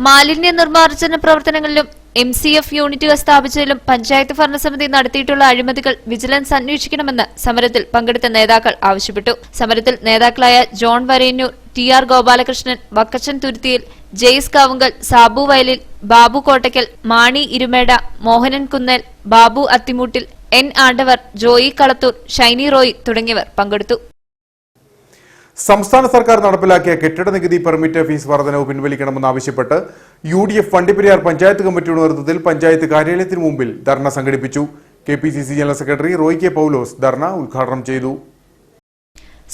മാലിന്യ നിർമ്മാർജ്ജന പ്രവർത്തനങ്ങളിലും MCF യൂണിറ്റുകൾ സ്ഥാപിച്ചതിലും പഞ്ചായത്ത് ഭരണസമിതി നടത്തിയിട്ടുള്ള അഴിമതികൾ വിജിലൻസ് അന്വേഷിക്കണമെന്ന് സമരത്തിൽ പങ്കെടുത്ത നേതാക്കൾ ആവശ്യപ്പെട്ടു. സമരത്തിൽ നേതാക്കളായ ജോൺ വരേന്നൂർ, TR ഗോപാലകൃഷ്ണൻ, വക്കച്ചൻ തുരുത്തിയിൽ, ജെയ്സ് കാവുങ്കൽ, സാബു വയലിൽ, ബാബു കോട്ടയ്ക്കൽ, മാണി ഇരുമേട, മോഹനൻ കുന്നേൽ, ബാബു അത്തിമൂട്ടിൽ, N ആണ്ടവർ, ജോയി കളത്തൂർ, ഷൈനി റോയി തുടങ്ങിയവർ പങ്കെടുത്തു. സംസ്ഥാന സർക്കാർ നടപ്പിലാക്കിയ കെട്ടിട നികുതി പെർമിറ്റ് ഫീസ് വർധനവ് പിൻവലിക്കണമെന്നാവശ്യപ്പെട്ട് UDF വണ്ടിപ്പെരിയാർ പഞ്ചായത്ത് കമ്മിറ്റിയുടെ നേതൃത്വത്തിൽ പഞ്ചായത്ത് കാര്യാലയത്തിന് മുമ്പിൽ ധർണ സംഘടിപ്പിച്ചു. KPCC general secretary Roy K Paulose dharna ഉദ്ഘാടനം ചെയ്തു.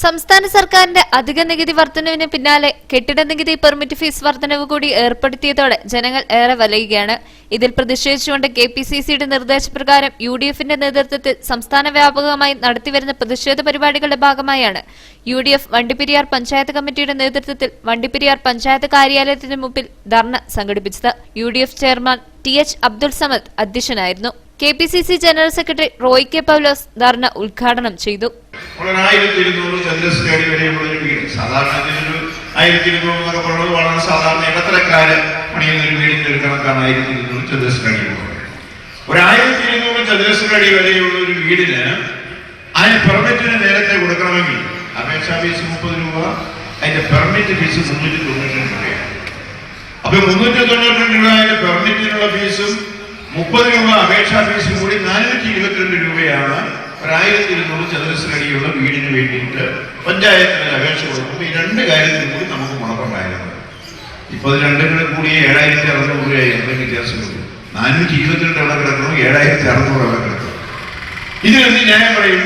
സംസ്ഥാന സർക്കാരിന്റെ അധിക നികുതി വർധനവിന് പിന്നാലെ കെട്ടിട നികുതി പെർമിറ്റ് ഫീസ് വർധനവ് കൂടി ഏർപ്പെടുത്തിയതോടെ ജനങ്ങൾ ഏറെ വലയുകയാണ്. ഇതിൽ പ്രതിഷേധിച്ചുകൊണ്ട് KPCCയുടെ നിർദ്ദേശപ്രകാരം UDFന്റെ നേതൃത്വത്തിൽ സംസ്ഥാന വ്യാപകമായി നടത്തിവരുന്ന പ്രതിഷേധ പരിപാടികളുടെ ഭാഗമായാണ് UDF വണ്ടിപ്പെരിയാർ പഞ്ചായത്ത് കമ്മിറ്റിയുടെ നേതൃത്വത്തിൽ വണ്ടിപ്പെരിയാർ പഞ്ചായത്ത് കാര്യാലയത്തിന് മുമ്പിൽ ധർണ സംഘടിപ്പിച്ചത്. UDF chairman TH Abdul Samad അധ്യക്ഷനായിരുന്നു. KPCC general secretary Roy K Paulose dharna ഉദ്ഘാടനം ചെയ്തു. 1200 ചതുരശ്ര അടി വരെയുള്ള ഒരു വീട്, സാധാരണ 1200 വളരെ സാധാരണ ഇടത്തരക്കാര് പണിയുന്ന ഒരു വീടിന്റെ ഒരു കണക്കാണ് 1200 ചതുരശ്ര അടി. 1200 ചതുരശ്ര അടി വരെയുള്ള ഒരു വീടിന് അതിന് പെർമിറ്റിന് നേരത്തെ കൊടുക്കണമെങ്കിൽ അപേക്ഷാ ഫീസ് 30 രൂപ, അതിന്റെ പെർമിറ്റ് ഫീസ് 392 രൂപയാണ്. അപ്പൊ 392 രൂപ അതിന്റെ പെർമിറ്റിനുള്ള ഫീസും 30 രൂപ അപേക്ഷാ ഫീസും കൂടി 422 രൂപയാണ് 1200 ചതുരശ്ര അടിയുള്ള വീടിന് വേണ്ടിയിട്ട് പഞ്ചായത്തിന് അപേക്ഷ കൊടുക്കുമ്പോൾ ഈ 2 കാര്യത്തിനും കൂടി നമുക്ക് ഗുണമുണ്ടായിരുന്നു. ഇപ്പൊ അത് രണ്ടും കൂടി 7600 രൂപയായി. എന്തെങ്കിലും വ്യത്യാസമുള്ളൂ. 422 എവിടെ കിടക്കുന്നു, 7600 എവിടെ കിടക്കുന്നു. ഇതിനെന്ത് ന്യായം പറയും?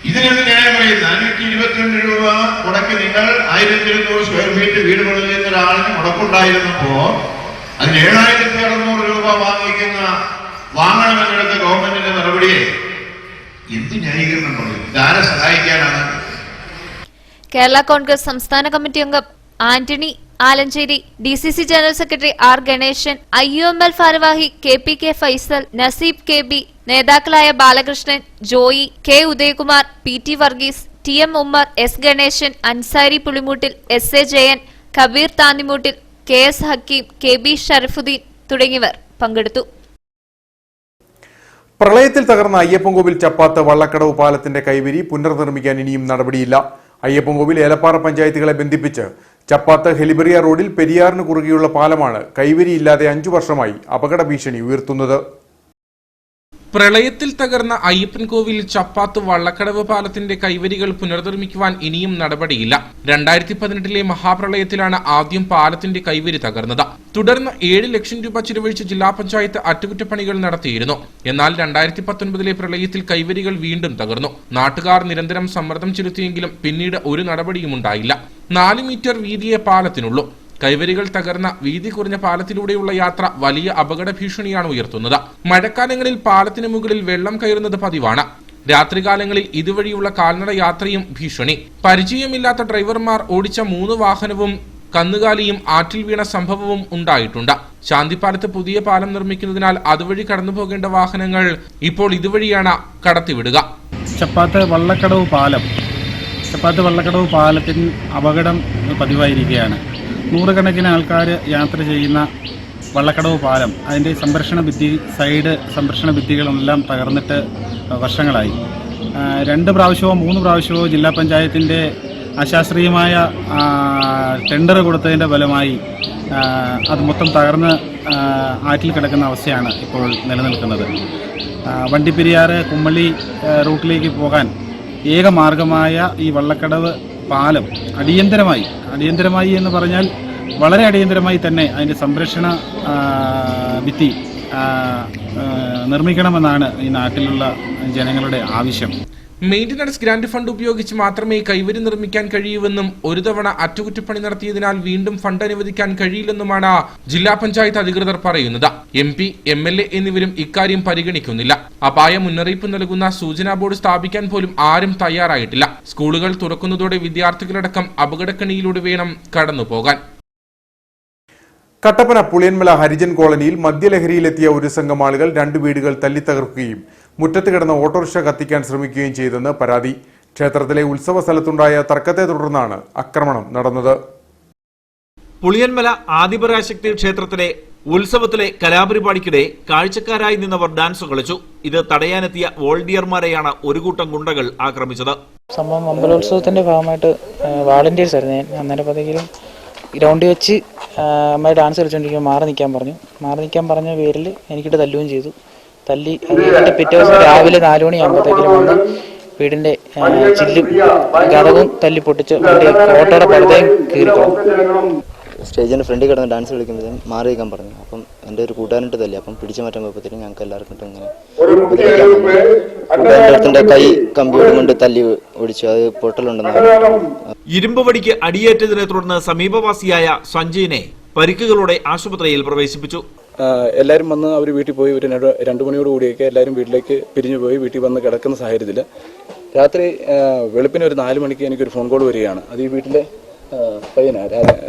422 രൂപ മുടക്കി നിങ്ങൾ 1200 സ്ക്വയർ ഫീറ്റ് വീട് പണിയുന്ന ഒരാളിന് മുടക്കുണ്ടായിരുന്നപ്പോ അതിന് 7600 രൂപ വാങ്ങണമെന്നെടുത്ത ഗവൺമെന്റിന്റെ നടപടിയെ എന്ത് ന്യായീകരണം പറയും? ഇതാരെ സഹായിക്കാനാണ്? കേരള കോൺഗ്രസ് സംസ്ഥാന കമ്മിറ്റി അംഗം Antony Alanchery, DCC general secretary R Ganesan, IUML ഭാരവാഹി KPK ഫൈസൽ, നസീബ് KB, നേതാക്കളായ Balakrishnan, Joy, K Udayakumar, PT Varghese, TM Ummer, S Ganesan, Ansari പുളിമൂട്ടിൽ, SA Jayan, Kabir Thannimoottil, KS Hakeem, KB Sharafuddin തുടങ്ങിയവർ പങ്കെടുത്തു. പ്രളയത്തിൽ തകർന്ന അയ്യപ്പൻകോവിൽ ചപ്പാത്ത് വള്ളക്കടവ് പാലത്തിന്റെ കൈവരി പുനർനിർമ്മിക്കാൻ ഇനിയും നടപടിയില്ല. അയ്യപ്പൻകോവിൽ ഏലപ്പാറ പഞ്ചായത്തുകളെ ബന്ധിപ്പിച്ച് ചപ്പാത്ത് ഹെലിബറിയ റോഡിൽ പെരിയാറിന് കുറുകെയുള്ള പാലമാണ് കൈവരിയില്ലാതെ 5 വർഷമായി അപകട ഭീഷണി ഉയർത്തുന്നത്. പ്രളയത്തിൽ തകർന്ന അയ്യപ്പൻകോവിൽ ചപ്പാത്ത് വള്ളക്കടവ് പാലത്തിന്റെ കൈവരികൾ പുനർനിർമ്മിക്കുവാൻ ഇനിയും നടപടിയില്ല. 2018 മഹാപ്രളയത്തിലാണ് ആദ്യം പാലത്തിന്റെ കൈവരി തകർന്നത്. തുടർന്ന് 7 ലക്ഷം രൂപ ചിലവഴിച്ച് ജില്ലാ പഞ്ചായത്ത് അറ്റകുറ്റപ്പണികൾ നടത്തിയിരുന്നു. എന്നാൽ 2019 പ്രളയത്തിൽ കൈവരികൾ വീണ്ടും തകർന്നു. നാട്ടുകാർ നിരന്തരം സമ്മർദ്ദം ചെലുത്തിയെങ്കിലും പിന്നീട് ഒരു നടപടിയും ഉണ്ടായില്ല. 4 മീറ്റർ വീതിയെ പാലത്തിനുള്ളൂ. കൈവരികൾ തകർന്ന വീതി കുറഞ്ഞ പാലത്തിലൂടെയുള്ള യാത്ര വലിയ അപകട ഭീഷണിയാണ് ഉയർത്തുന്നത്. മഴക്കാലങ്ങളിൽ പാലത്തിന് മുകളിൽ വെള്ളം കയറുന്നത് പതിവാണ്. രാത്രികാലങ്ങളിൽ ഇതുവഴിയുള്ള കാൽനട യാത്രയും ഭീഷണി. പരിചയമില്ലാത്ത ഡ്രൈവർമാർ ഓടിച്ച 3 വാഹനവും കന്നുകാലിയും ആറ്റിൽ വീണ സംഭവവും ഉണ്ടായിട്ടുണ്ട്. ശാന്തിപ്പാലത്ത് പുതിയ പാലം നിർമ്മിക്കുന്നതിനാൽ അതുവഴി കടന്നു പോകേണ്ട വാഹനങ്ങൾ ഇപ്പോൾ ഇതുവഴിയാണ് കടത്തിവിടുക. ചപ്പാത്ത് വള്ളക്കടവ് പാലത്തിന് അപകടം പതിവായിരിക്കുകയാണ്. നൂറുകണക്കിന് ആൾക്കാർ യാത്ര ചെയ്യുന്ന വള്ളക്കടവ് പാലം, അതിൻ്റെ സൈഡ് സംരക്ഷണ ഭിത്തികളെല്ലാം തകർന്നിട്ട് വർഷങ്ങളായി. 2 പ്രാവശ്യമോ 3 പ്രാവശ്യമോ ജില്ലാ പഞ്ചായത്തിൻ്റെ അശാസ്ത്രീയമായ ടെൻഡർ കൊടുത്തതിൻ്റെ ഫലമായി അത് മൊത്തം തകർന്ന് ആറ്റിൽ കിടക്കുന്ന അവസ്ഥയാണ് ഇപ്പോൾ നിലനിൽക്കുന്നത്. വണ്ടിപ്പെരിയാറ് കുമ്മളി റൂട്ടിലേക്ക് പോകാൻ ഏക മാർഗമായ ഈ വള്ളക്കടവ് പാലം അടിയന്തരമായി എന്ന് പറഞ്ഞാൽ വളരെ അടിയന്തരമായി തന്നെ അതിൻ്റെ സംരക്ഷണ ഭിത്തി നിർമ്മിക്കണമെന്നാണ് ഈ നാട്ടിലുള്ള ജനങ്ങളുടെ ആവശ്യം. മെയിന്റനൻസ് ഗ്രാന്റ് ഫണ്ട് ഉപയോഗിച്ച് മാത്രമേ കൈവരി നിർമ്മിക്കാൻ കഴിയൂവെന്നും ഒരു തവണ അറ്റകുറ്റപ്പണി നടത്തിയതിനാൽ വീണ്ടും ഫണ്ട് അനുവദിക്കാൻ കഴിയില്ലെന്നുമാണ് ജില്ലാ പഞ്ചായത്ത് അധികൃതർ പറയുന്നത്. MP, MLA എന്നിവരും ഇക്കാര്യം പരിഗണിക്കുന്നില്ല. അപായ മുന്നറിയിപ്പ് നൽകുന്ന സൂചനാ ബോർഡ് സ്ഥാപിക്കാൻ പോലും ആരും തയ്യാറായിട്ടില്ല. സ്കൂളുകൾ തുറക്കുന്നതോടെ വിദ്യാർത്ഥികളടക്കം അപകടക്കണിയിലൂടെ വേണം കടന്നുപോകാൻ. കട്ടപ്പന പുളിയന്മല ഹരിജൻ കോളനിയിൽ മദ്യലഹരിയിലെത്തിയ ഒരു സംഘം ആളുകൾ 2 വീടുകൾ തല്ലിത്തകർക്കുകയും മുറ്റത്ത് കിടന്ന ഓട്ടോറിക്ഷ കത്തിക്കാൻ ശ്രമിക്കുകയും ചെയ്തെന്ന് പരാതി. ക്ഷേത്രത്തിലെ ഉത്സവ സ്ഥലത്തുണ്ടായ തർക്കത്തെ തുടർന്നാണ് ആക്രമണം നടന്നത്. പുളിയന്മല ആദിപരാശക്തി ക്ഷേത്രത്തിലെ ഉത്സവത്തിലെ കലാപരിപാടിക്കിടെ കാഴ്ചക്കാരായി നിന്നവർ ഡാൻസ് കളിച്ചു. ഇത് തടയാനെത്തിയ വോളണ്ടിയർമാരെയാണ് ഒരു കൂട്ടം ഗുണ്ടകൾ ആക്രമിച്ചത്. സംഭവം അമ്പലോത്സവത്തിന്റെ ഭാഗമായിട്ട് വാളണ്ടിയേഴ്സ് ആയിരുന്നു. അന്നേരപ്പത്തേക്കും ഗ്രൗണ്ടിൽ വെച്ച് അമ്മ ഡാൻസ് കളിച്ചുകൊണ്ടിരിക്കുമ്പോൾ മാറി നിൽക്കാൻ പറഞ്ഞ പേരിൽ എനിക്കിട്ട് തല്ലുകയും ചെയ്തു. തല്ലി അതിൻ്റെ പിറ്റേ ദിവസം രാവിലെ 4 മണിയാകുമ്പോഴത്തേക്കും വന്ന് വീടിൻ്റെ ചില്ലും കതകും തല്ലി പൊട്ടിച്ച് ഓട്ടോയുടെ പഴുതയും കീറിക്കളഞ്ഞു. സ്റ്റേജിൻ്റെ ഫ്രണ്ടിൽ കിടന്ന് ഡാൻസ് കളിക്കുമ്പോഴത്തേക്കും മാറി നിൽക്കാൻ പറഞ്ഞു. അപ്പം എൻ്റെ ഒരു കൂട്ടുകാരനിട്ട് തല്ലി. അപ്പം പിടിച്ചു മാറ്റാൻ പോയപ്പോഴത്തേക്കും ഞങ്ങൾക്ക് എല്ലാവർക്കും ഇട്ട് ഇങ്ങനെ കൂട്ടുകാരൻ്റെ കൈ കമ്പ്യൂട്ടർ കൊണ്ട് തല്ലി ഓടിച്ചു. അത് പൊട്ടലുണ്ടെന്ന്. ഇരുമ്പ് വടിക്ക് അടിയേറ്റതിനെ തുടർന്ന് സമീപവാസിയായ സഞ്ജയിനെ പരിക്കുകളോടെ ആശുപത്രിയിൽ പ്രവേശിപ്പിച്ചു. എല്ലാവരും വന്ന് അവർ വീട്ടിൽ പോയി. ഒരു 2 മണിയോട് കൂടിയൊക്കെ എല്ലാവരും വീട്ടിലേക്ക് പിരിഞ്ഞു പോയി. വീട്ടിൽ വന്ന് കിടക്കുന്ന സാഹചര്യത്തിൽ രാത്രി വെളുപ്പിന് ഒരു 4 മണിക്ക് എനിക്കൊരു ഫോൺ കോൾ വരികയാണ്. അത് ഈ വീട്ടിലെ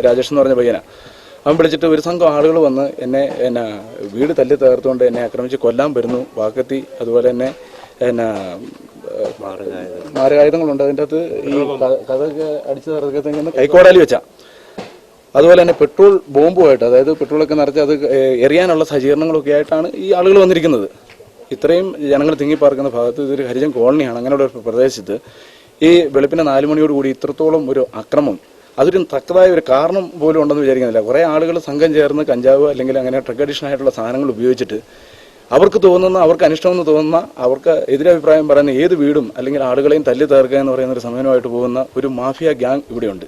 രാജേഷ് എന്ന് പറഞ്ഞ പയ്യനാണ്. അവൻ വിളിച്ചിട്ട് ഒരു സംഘം ആളുകൾ വന്ന് എന്നെ വീട് തല്ലി തകർത്തുകൊണ്ട് എന്നെ ആക്രമിച്ച് കൊല്ലാൻ വരുന്നു. വാക്കത്തി അതുപോലെ തന്നെ മാരകായുധങ്ങളുണ്ട്. അതിൻ്റെ അകത്ത് ഈ കഥയൊക്കെ അടിച്ചു തകർക്കുന്ന കൈക്കോടാലി വെച്ചാൽ അതുപോലെ തന്നെ പെട്രോൾ ബോംബുമായിട്ട്, അതായത് പെട്രോളൊക്കെ നിറച്ച് അത് എറിയാനുള്ള സജ്ജീകരണങ്ങളൊക്കെ ആയിട്ടാണ് ഈ ആളുകൾ വന്നിരിക്കുന്നത്. ഇത്രയും ജനങ്ങൾ തിങ്ങിപ്പാർക്കുന്ന ഭാഗത്ത് ഇതൊരു ഹരിജൻ കോളനിയാണ്. അങ്ങനെയുള്ള ഒരു പ്രദേശത്ത് ഈ വെളുപ്പിന് 4 മണിയോട് കൂടി ഇത്രത്തോളം ഒരു അക്രമം, അതൊരു തക്കതായ ഒരു കാരണം പോലും ഉണ്ടെന്ന് വിചാരിക്കുന്നില്ല. കുറേ ആളുകൾ സംഘം ചേർന്ന് കഞ്ചാവ് അല്ലെങ്കിൽ അങ്ങനെ ഡ്രഗ് അഡിക്ഷൻ ആയിട്ടുള്ള സാധനങ്ങൾ ഉപയോഗിച്ചിട്ട് അവർക്ക് അനിഷ്ടമെന്ന് തോന്നുന്ന, അവർക്ക് എതിരഭിപ്രായം പറയുന്ന ഏത് വീടും അല്ലെങ്കിൽ ആളുകളെയും തല്ലി തകർക്കുക എന്ന് പറയുന്ന ഒരു സമയമായിട്ട് പോകുന്ന ഒരു മാഫിയ ഗ്യാങ് ഇവിടെയുണ്ട്.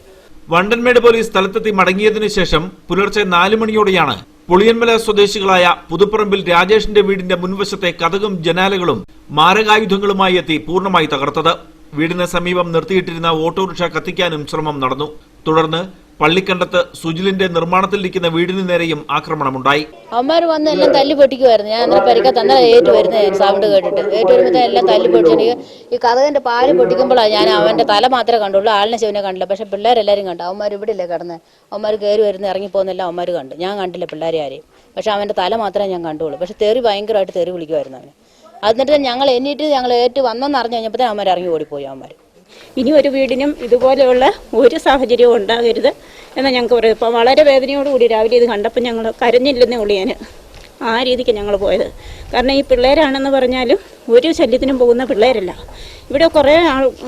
വണ്ടൻമേട് പോലീസ് സ്ഥലത്തെത്തി മടങ്ങിയതിനു ശേഷം പുലർച്ചെ 4 മണിയോടെയാണ് പുളിയന്മല സ്വദേശികളായ പുതുപ്പറമ്പിൽ രാജേഷിന്റെ വീടിന്റെ മുൻവശത്തെ കതകും ജനാലകളും മാരകായുധങ്ങളുമായി എത്തി പൂർണ്ണമായി തകർത്തത്. വീടിന് സമീപം നിർത്തിയിട്ടിരുന്ന ഓട്ടോറിക്ഷ കത്തിക്കാനും ശ്രമം നടന്നു. തുടർന്ന് പള്ളിക്കണ്ടത്ത് സുജിലിന്റെ നിർമ്മാണത്തിലിരിക്കുന്ന വീടിന് നേരെയും ആക്രമണമുണ്ടായി. അവന്മാർ വന്ന് എല്ലാം തല്ലി പൊട്ടിക്കുമായിരുന്നു. ഞാൻ അന്നേരം പരിക്ക തന്നെ ഏറ്റു വരുന്ന സൗണ്ട് കേട്ടിട്ട് വരുമ്പോൾ എല്ലാം തല്ലി പൊട്ടിച്ചു. ഈ കഥകിന്റെ പാല് പൊട്ടിക്കുമ്പോഴാണ് ഞാൻ അവന്റെ തല മാത്രമേ കണ്ടുള്ളൂ, ആളിനെ ശിവനെ കണ്ടില്ല. പക്ഷെ പിള്ളേരെല്ലാവരും കണ്ടു. അവന്മാർ ഇവിടെ ഇല്ലേ കിടന്ന്, അവന്മാർ കയറി വരുന്ന ഇറങ്ങിപ്പോകുന്നെല്ലാം അവന്മാർ കണ്ടു. ഞാൻ കണ്ടില്ല പിള്ളേരെ ആരെയും. പക്ഷെ അവന്റെ തല മാത്രമേ ഞാൻ കണ്ടുള്ളൂ. പക്ഷെ തെറി ഭയങ്കരമായിട്ട് തെറി വിളിക്കുമായിരുന്നു അവന്. എന്നിട്ട് ഞങ്ങൾ ഏറ്റു വന്നെന്ന് അറിഞ്ഞു കഴിഞ്ഞപ്പോൾ അവന്മാർ ഇറങ്ങി ഓടിപ്പോയി. അവന്മാർ ഇനി ഒരു വീടിനും ഇതുപോലെയുള്ള ഒരു സാഹചര്യവും ഉണ്ടാകരുത് എന്നാൽ ഞങ്ങൾക്ക് പറയും. ഇപ്പോൾ വളരെ വേദനയോടുകൂടി രാവിലെ ഇത് കണ്ടപ്പോൾ ഞങ്ങൾ കരഞ്ഞില്ലെന്നേ ഉള്ളൂ. ഞാൻ ആ രീതിക്ക് ഞങ്ങൾ പോയത്. കാരണം ഈ പിള്ളേരാണെന്ന് പറഞ്ഞാലും ഒരു ശല്യത്തിനും പോകുന്ന പിള്ളേരല്ല. ഇവിടെ കുറേ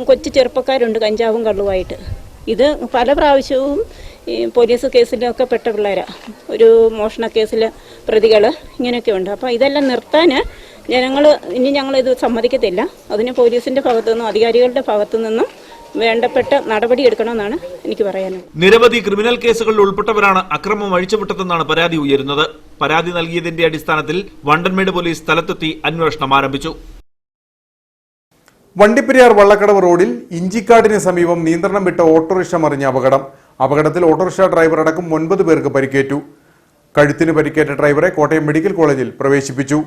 കൊച്ചു ചെറുപ്പക്കാരുണ്ട് കഞ്ചാവും കള്ളുമായിട്ട്. ഇത് പല പ്രാവശ്യവും ഈ പോലീസ് കേസിലൊക്കെ പെട്ട പിള്ളേരാണ്. ഒരു മോഷണ കേസിൽ പ്രതികൾ ഇങ്ങനെയൊക്കെ ഉണ്ട്. അപ്പോൾ ഇതെല്ലാം നിർത്താൻ ജനങ്ങൾ ഇനി ഞങ്ങളിത് സമ്മതിക്കത്തില്ല. അതിന് പോലീസിൻ്റെ ഭാഗത്തു നിന്നും അധികാരികളുടെ ഭാഗത്തു നിന്നും വേണ്ടപ്പെട്ട നടപടിയെടുക്കണമെന്നാണ് എനിക്ക് പറയാനുള്ളത്. നിരവധി ക്രിമിനൽ കേസുകളിൽ ഉൾപ്പെട്ടവരാണ് അക്രമം അഴിച്ചുവിട്ടതെന്നാണ് പരാതി ഉയരുന്നത്. പരാതി നൽകിയതിന്റെ അടിസ്ഥാനത്തിൽ വണ്ടൻമേട് പോലീസ് സ്ഥലത്തെത്തി അന്വേഷണം ആരംഭിച്ചു. വണ്ടിപ്പെരിയാർ വള്ളക്കടവ് റോഡിൽ ഇഞ്ചിക്കാടിന് സമീപം നിയന്ത്രണം വിട്ട ഓട്ടോറിക്ഷ മറിഞ്ഞ അപകടത്തിൽ ഓട്ടോറിക്ഷ ഡ്രൈവർ അടക്കം 9 പേർക്ക് പരിക്കേറ്റു. കഴുത്തിന് പരിക്കേറ്റ ഡ്രൈവറെ കോട്ടയം മെഡിക്കൽ കോളേജിൽ പ്രവേശിപ്പിച്ചു.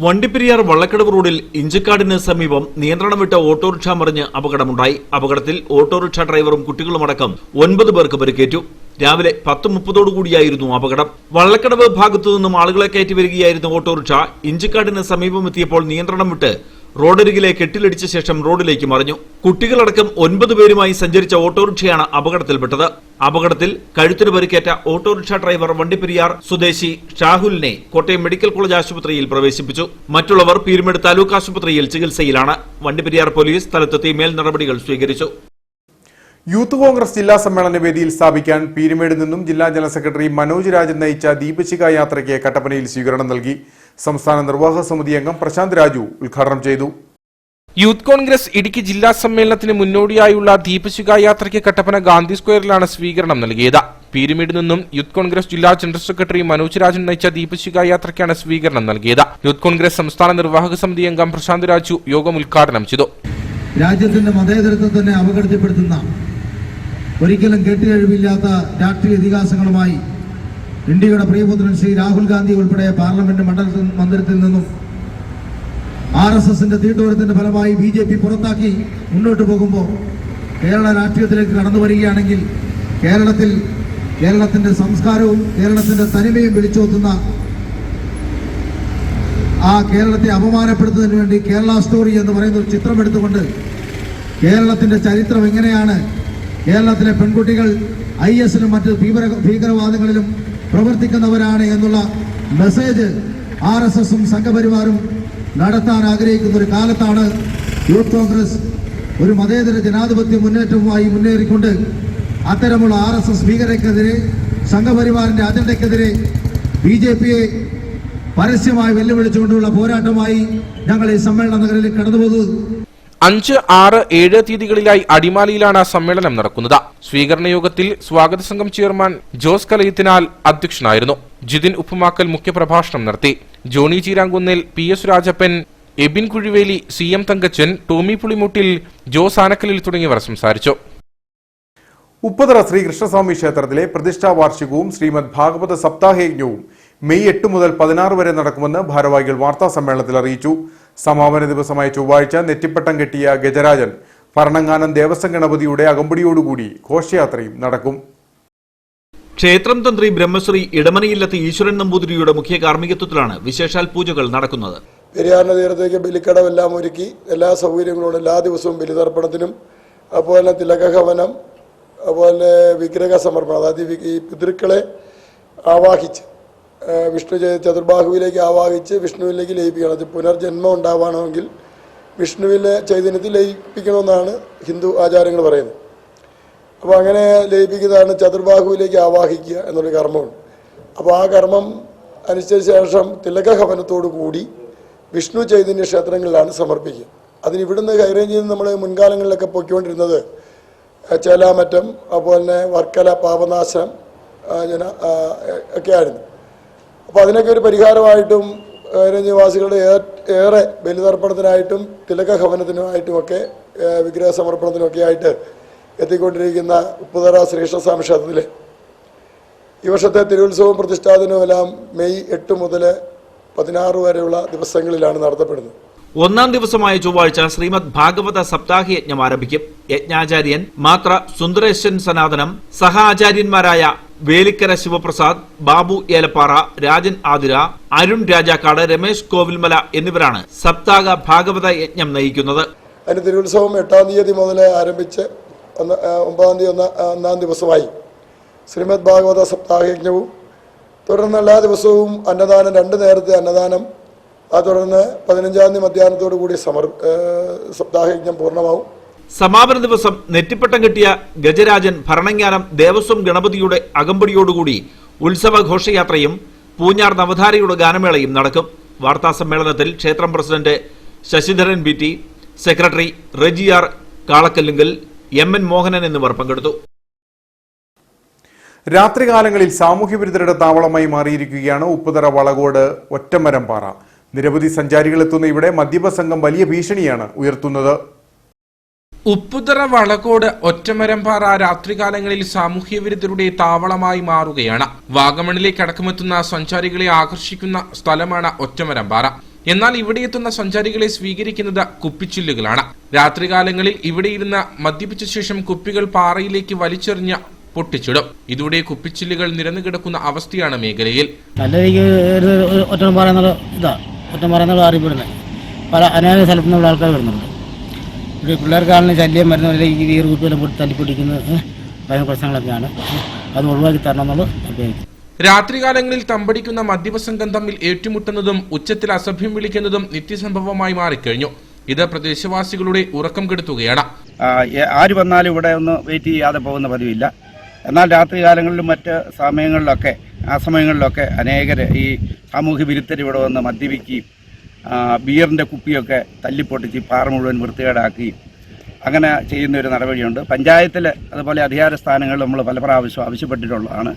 വണ്ടിപ്പെരിയാർ വള്ളക്കടവ് റോഡിൽ ഇഞ്ചക്കാടിന് സമീപം നിയന്ത്രണം വിട്ട ഓട്ടോറിക്ഷ മറിഞ്ഞ് അപകടമുണ്ടായി. അപകടത്തിൽ ഓട്ടോറിക്ഷ ഡ്രൈവറും കുട്ടികളുമടക്കം 9 പേർക്ക് പരിക്കേറ്റു. രാവിലെ 10:30 അപകടം. വള്ളക്കടവ് ഭാഗത്തു നിന്നും ആളുകളെ കയറ്റി വരികയായിരുന്ന ഓട്ടോറിക്ഷ ഇഞ്ചക്കാടിന് സമീപമെത്തിയപ്പോൾ നിയന്ത്രണം വിട്ട് റോഡരികിലെ കെട്ടിലിടിച്ച ശേഷം റോഡിലേക്ക് മറിഞ്ഞു. കുട്ടികളടക്കം 9 പേരുമായി സഞ്ചരിച്ച ഓട്ടോറിക്ഷയാണ് അപകടത്തിൽപ്പെട്ടത്. അപകടത്തിൽ കഴുത്തിന് പരിക്കേറ്റ ഓട്ടോറിക്ഷ ഡ്രൈവർ വണ്ടിപ്പെരിയാർ സ്വദേശി ഷാഹുലിനെ കോട്ടയം മെഡിക്കൽ കോളേജ് ആശുപത്രിയിൽ പ്രവേശിപ്പിച്ചു. മറ്റുള്ളവർ പീരുമേട് താലൂക്ക് ആശുപത്രിയിൽ ചികിത്സയിലാണ്. വണ്ടിപ്പെരിയാർ പോലീസ് സ്ഥലത്തെത്തി മേൽ നടപടികൾ സ്വീകരിച്ചു. യൂത്ത് കോൺഗ്രസ് ജില്ലാ സമ്മേളന വേദിയിൽ സ്ഥാപിക്കാൻ പീരുമേട് നിന്നും ജില്ലാ ജനറൽ സെക്രട്ടറി മനോജ് രാജൻ നയിച്ച ദീപശിഖ യാത്രയ്ക്ക് കട്ടപ്പനയിൽ സ്വീകരണം നൽകി. സംസ്ഥാന നിർവാഹക സമിതി അംഗം പ്രശാന്ത് രാജു ഉദ്ഘാടനം ചെയ്തു. യൂത്ത് കോൺഗ്രസ് ഇടുക്കി ജില്ലാ സമ്മേളനത്തിന് മുന്നോടിയായുള്ള ദീപശിഖ യാത്രയ്ക്ക് കട്ടപ്പന ഗാന്ധി സ്ക്വയറിലാണ് സ്വീകരണം നൽകിയത്. പീരുമേട് നിന്നും യൂത്ത് കോൺഗ്രസ് ജില്ലാ ജനറൽ സെക്രട്ടറി മനോജ് രാജൻ നയിച്ച ദീപശിഖ യാത്രയ്ക്കാണ് സ്വീകരണം നൽകിയത്. യൂത്ത് കോൺഗ്രസ് സംസ്ഥാന നിർവാഹക സമിതി അംഗം പ്രശാന്ത് രാജു യോഗം ഉദ്ഘാടനം ചെയ്തു. രാജ്യത്തിന്റെ മതേതരത്വത്തിനെ അപകടപ്പെടുത്തുന്ന ഒരിക്കലും കേട്ടുകഴിവില്ലാത്ത രാഷ്ട്രീയ ഇതിഹാസങ്ങളുമായി ഇന്ത്യയുടെ പ്രിയപുത്രൻ ശ്രീ രാഹുൽ ഗാന്ധി ഉൾപ്പെടെ പാർലമെന്റ് മന്ദിരത്തിൽ നിന്നും RSSന്റെ തീട്ടൂരത്തിന്റെ ഫലമായി BJP പുറത്താക്കി മുന്നോട്ട് പോകുമ്പോൾ കേരള രാഷ്ട്രീയത്തിലേക്ക് കടന്നു വരികയാണെങ്കിൽ കേരളത്തിന്റെ സംസ്കാരവും കേരളത്തിന്റെ തനിമയും വിളിച്ചോത്തുന്ന ആ കേരളത്തെ അപമാനപ്പെടുത്തുന്നതിന് വേണ്ടി കേരള സ്റ്റോറി എന്ന് പറയുന്ന ഒരു ചിത്രം എടുത്തുകൊണ്ട് കേരളത്തിന്റെ ചരിത്രം എങ്ങനെയാണ്, കേരളത്തിലെ പെൺകുട്ടികൾ IS-ലും മറ്റ് ഭീകരവാദങ്ങളിലും പ്രവർത്തിക്കുന്നവരാണ് എന്നുള്ള മെസ്സേജ് RSSും സംഘപരിവാറും നടത്താൻ ആഗ്രഹിക്കുന്ന ഒരു കാലത്താണ് യൂത്ത് കോൺഗ്രസ് ഒരു മതേതര ജനാധിപത്യ മുന്നേറ്റവുമായി മുന്നേറിക്കൊണ്ട് അത്തരമുള്ള RSS ഭീകരതയ്ക്കെതിരെ സംഘപരിവാറിന്റെ അജണ്ടയ്ക്കെതിരെ BJPയെ പരസ്യമായി വെല്ലുവിളിച്ചുകൊണ്ടുള്ള പോരാട്ടമായി ഞങ്ങൾ ഈ സമ്മേളന നഗരിൽ കടന്നുപോകുന്നത്. 5, 6, 7 തീയതികളിലായി അടിമാലിയിലാണ് സമ്മേളനം നടക്കുന്നത്. സ്വീകരണ യോഗത്തിൽ സ്വാഗത സംഘം ചെയർമാൻ ജോസ് കലയത്തിനാൽ അധ്യക്ഷനായിരുന്നു. ജിതിൻ ഉപ്പുമാക്കൽ മുഖ്യപ്രഭാഷണം നടത്തി. Johnny Cheerankunnil, PS Rajappan, Ebin Kuzhiveli, CM Thankachan, Tommy Pulimuttil, Jose Anakkalil തുടങ്ങിയവർ സംസാരിച്ചു. ഉപ്പതറ ശ്രീകൃഷ്ണസ്വാമി ക്ഷേത്രത്തിലെ പ്രതിഷ്ഠാ വാർഷികവും ശ്രീമദ് ഭാഗവത സപ്താഹയജ്ഞവും മെയ് 8 മുതൽ 16 വരെ നടക്കുമെന്ന് ഭാരവാഹികൾ വാർത്താ സമ്മേളനത്തിൽ അറിയിച്ചു. സമാപന ദിവസമായ ചൊവ്വാഴ്ച നെറ്റിപ്പട്ടം കെട്ടിയ ഗജരാജൻ ഭരണങ്ങാനം ദേവസ്വം ഗണപതിയുടെ അകമ്പടിയോടുകൂടി ഘോഷയാത്രയും നടക്കും. ക്ഷേത്രം തന്ത്രി ബ്രഹ്മശ്രീ ഇടമനയില്ലത്ത് ഈശ്വരൻ നമ്പൂതിരിയുടെ മുഖ്യ കാർമ്മികത്വത്തിലാണ് വിശേഷാൽ പൂജകൾ നടക്കുന്നത്. പെരിയാറിന്റെ തീരത്തേക്ക് ബലിക്കടവെല്ലാം ഒരുക്കി എല്ലാ സൗകര്യങ്ങളോടും എല്ലാ ദിവസവും ബലിതർപ്പണത്തിനും അതുപോലെ തിലകഹവനം അതുപോലെ വിഗ്രഹ സമർപ്പണം, അതായത് ഈ പിതൃക്കളെ ആവാഹിച്ച് വിഷ്ണു ചതുർബാഹുവിലേക്ക് ആവാഹിച്ച് വിഷ്ണുവിലേക്ക് ലയിപ്പിക്കണം. അത് പുനർജന്മം ഉണ്ടാവണമെങ്കിൽ വിഷ്ണുവിലെ ചൈതന്യത്തിൽ ലയിപ്പിക്കണമെന്നാണ് ഹിന്ദു ആചാരങ്ങൾ പറയുന്നത്. അപ്പോൾ അങ്ങനെ ലയിപ്പിക്കുന്നതാണ് ചതുർബാഹുവിലേക്ക് ആവാഹിക്കുക എന്നൊരു കർമ്മമുണ്ട്. അപ്പോൾ ആ കർമ്മം അനുസരിച്ച ശേഷം തിലകഹവനത്തോടു കൂടി വിഷ്ണു ചൈതന്യ ക്ഷേത്രങ്ങളിലാണ് സമർപ്പിക്കുക. അതിന് ഇവിടുന്ന് കൈകാര്യം ചെയ്ത് നമ്മൾ മുൻകാലങ്ങളിലൊക്കെ പൊയ്ക്കൊണ്ടിരുന്നത് ചേലാമറ്റം അതുപോലെ തന്നെ വർക്കല പാപനാശനം ഒക്കെ ആയിരുന്നു. അപ്പോൾ അതിനൊക്കെ ഒരു പരിഹാരമായിട്ടും നിവാസികളുടെ ഏറെ ബലിതർപ്പണത്തിനായിട്ടും തിലകഹവനത്തിനുമായിട്ടുമൊക്കെ വിഗ്രഹ സമർപ്പണത്തിനൊക്കെ ആയിട്ട് എത്തിക്കൊണ്ടിരിക്കുന്ന ഉപ്പുതറ ശ്രീകൃഷ്ണസ്വാമി ക്ഷേത്രത്തിലെ ഈ വർഷത്തെ തിരുവുത്സവവും പ്രതിഷ്ഠാദിനവും എല്ലാം മെയ് 8 മുതൽ 16 വരെയുള്ള ദിവസങ്ങളിലാണ് നടത്തപ്പെടുന്നത്. 1-ാം ദിവസമായ ചൊവ്വാഴ്ച ശ്രീമദ് ഭാഗവത സപ്താഹയജ്ഞം ആരംഭിക്കും. യജ്ഞാചാര്യൻ മാത്ര സുന്ദരേശൻ സനാതനം, സഹ ആചാര്യന്മാരായ വേലിക്കര ശിവപ്രസാദ്, ബാബു ഏലപ്പാറ, രാജൻ ആതിര, അരുൺ രാജാക്കാട്, രമേശ് കോവിൽമല എന്നിവരാണ് സപ്താഹ ഭാഗവത യജ്ഞം നയിക്കുന്നത്. അതിന് തിരുവുത്സവം 8-ാം തീയതി മുതൽ ആരംഭിച്ച് 9-ാം തീയതി 1-ാം ദിവസമായി ശ്രീമദ് ഭാഗവത സപ്താഹയജ്ഞവും തുടർന്ന് എല്ലാ ദിവസവും അന്നദാനം, 2 നേരത്തെ അന്നദാനം, തുടർന്ന് 15-ാം തീയതി മധ്യാഹ്നത്തോടു കൂടി സപ്താഹയജ്ഞം പൂർണ്ണമാവും. സമാപന ദിവസം നെറ്റിപ്പട്ടം കെട്ടിയ ഗജരാജൻ ഭരണങ്ങാനം ദേവസ്വം ഗണപതിയുടെ അകമ്പടിയോടുകൂടി ഉത്സവ ഘോഷയാത്രയും പൂഞ്ഞാർ നവധാരയുടെ ഗാനമേളയും നടക്കും. വാർത്താസമ്മേളനത്തിൽ ക്ഷേത്രം president Sasidharan BT, secretary Reji R Kalakkallunkal, MN Mohanan എന്നിവർ പങ്കെടുത്തു. രാത്രികാലങ്ങളിൽ സാമൂഹ്യവിരുദ്ധരുടെ താവളമായി മാറിയിരിക്കുകയാണ് ഉപ്പുതറ വളകോട് ഒറ്റമരംപാറ. നിരവധി സഞ്ചാരികൾ എത്തുന്ന ഇവിടെ മദ്യപ സംഘം വലിയ ഭീഷണിയാണ് ഉയർത്തുന്നത്. ഉപ്പുതറ വളകോട് ഒറ്റമരംപാറ രാത്രികാലങ്ങളിൽ സാമൂഹ്യവിരുദ്ധരുടെ താവളമായി മാറുകയാണ്. വാഗമണിലേക്ക് അടക്കമെത്തുന്ന സഞ്ചാരികളെ ആകർഷിക്കുന്ന സ്ഥലമാണ് ഒറ്റമരംപാറ. എന്നാൽ ഇവിടെ എത്തുന്ന സഞ്ചാരികളെ സ്വീകരിക്കുന്നത് കുപ്പിച്ചില്ലുകളാണ്. രാത്രികാലങ്ങളിൽ ഇവിടെ ഇരുന്ന് മദ്യപിച്ച ശേഷം കുപ്പികൾ പാറയിലേക്ക് വലിച്ചെറിഞ്ഞ് പൊട്ടിച്ചിടും. ഇതോടെ കുപ്പിച്ചില്ലുകൾ നിരന്നു കിടക്കുന്ന അവസ്ഥയാണ് മേഖലയിൽ. ഒറ്റമറന്നുള്ള അറിയപ്പെടുന്നത് പല അനേക സ്ഥലത്തു നിന്നുള്ള ആൾക്കാർ വരുന്നുണ്ട്. ഇവിടെ പിള്ളേർക്കാണെന്ന് ശല്യം വരുന്നവരെ ഈ വീർ കുപ്പിയെല്ലാം പൊട്ടി തല്ലിപ്പൊട്ടിക്കുന്നത് ഭയങ്കര പ്രശ്നങ്ങളൊക്കെയാണ്. അത് ഒഴിവാക്കി തരണമെന്നുള്ളത് അഭ്യർത്ഥിക്കുന്നു. രാത്രികാലങ്ങളിൽ തമ്പടിക്കുന്ന മദ്യപസംഘം തമ്മിൽ ഏറ്റുമുട്ടുന്നതും ഉച്ചത്തിൽ അസഭ്യം വിളിക്കുന്നതും നിത്യസംഭവമായി മാറിക്കഴിഞ്ഞു. ഇത് പ്രദേശവാസികളുടെ ഉറക്കം കെടുത്തുകയാണ്. ആര് വന്നാലും ഇവിടെ ഒന്ന് വെയിറ്റ് ചെയ്യാതെ പോകുന്ന പതിവില്ല. എന്നാൽ രാത്രികാലങ്ങളിലും മറ്റ് സമയങ്ങളിലൊക്കെ അനേകർ ഈ സാമൂഹ്യ വിരുദ്ധർ ഇവിടെ വന്ന് മദ്യപിക്കുകയും ബിയറിൻ്റെ കുപ്പിയൊക്കെ തല്ലിപ്പൊട്ടിച്ച് പാറ മുഴുവൻ വൃത്തികേടാക്കുകയും അങ്ങനെ ചെയ്യുന്ന ഒരു നടപടിയുണ്ട്. പഞ്ചായത്തിൽ അതുപോലെ അധികാര സ്ഥാനങ്ങളിൽ നമ്മൾ പല പ്രാവശ്യം ആവശ്യപ്പെട്ടിട്ടുള്ളതാണ്.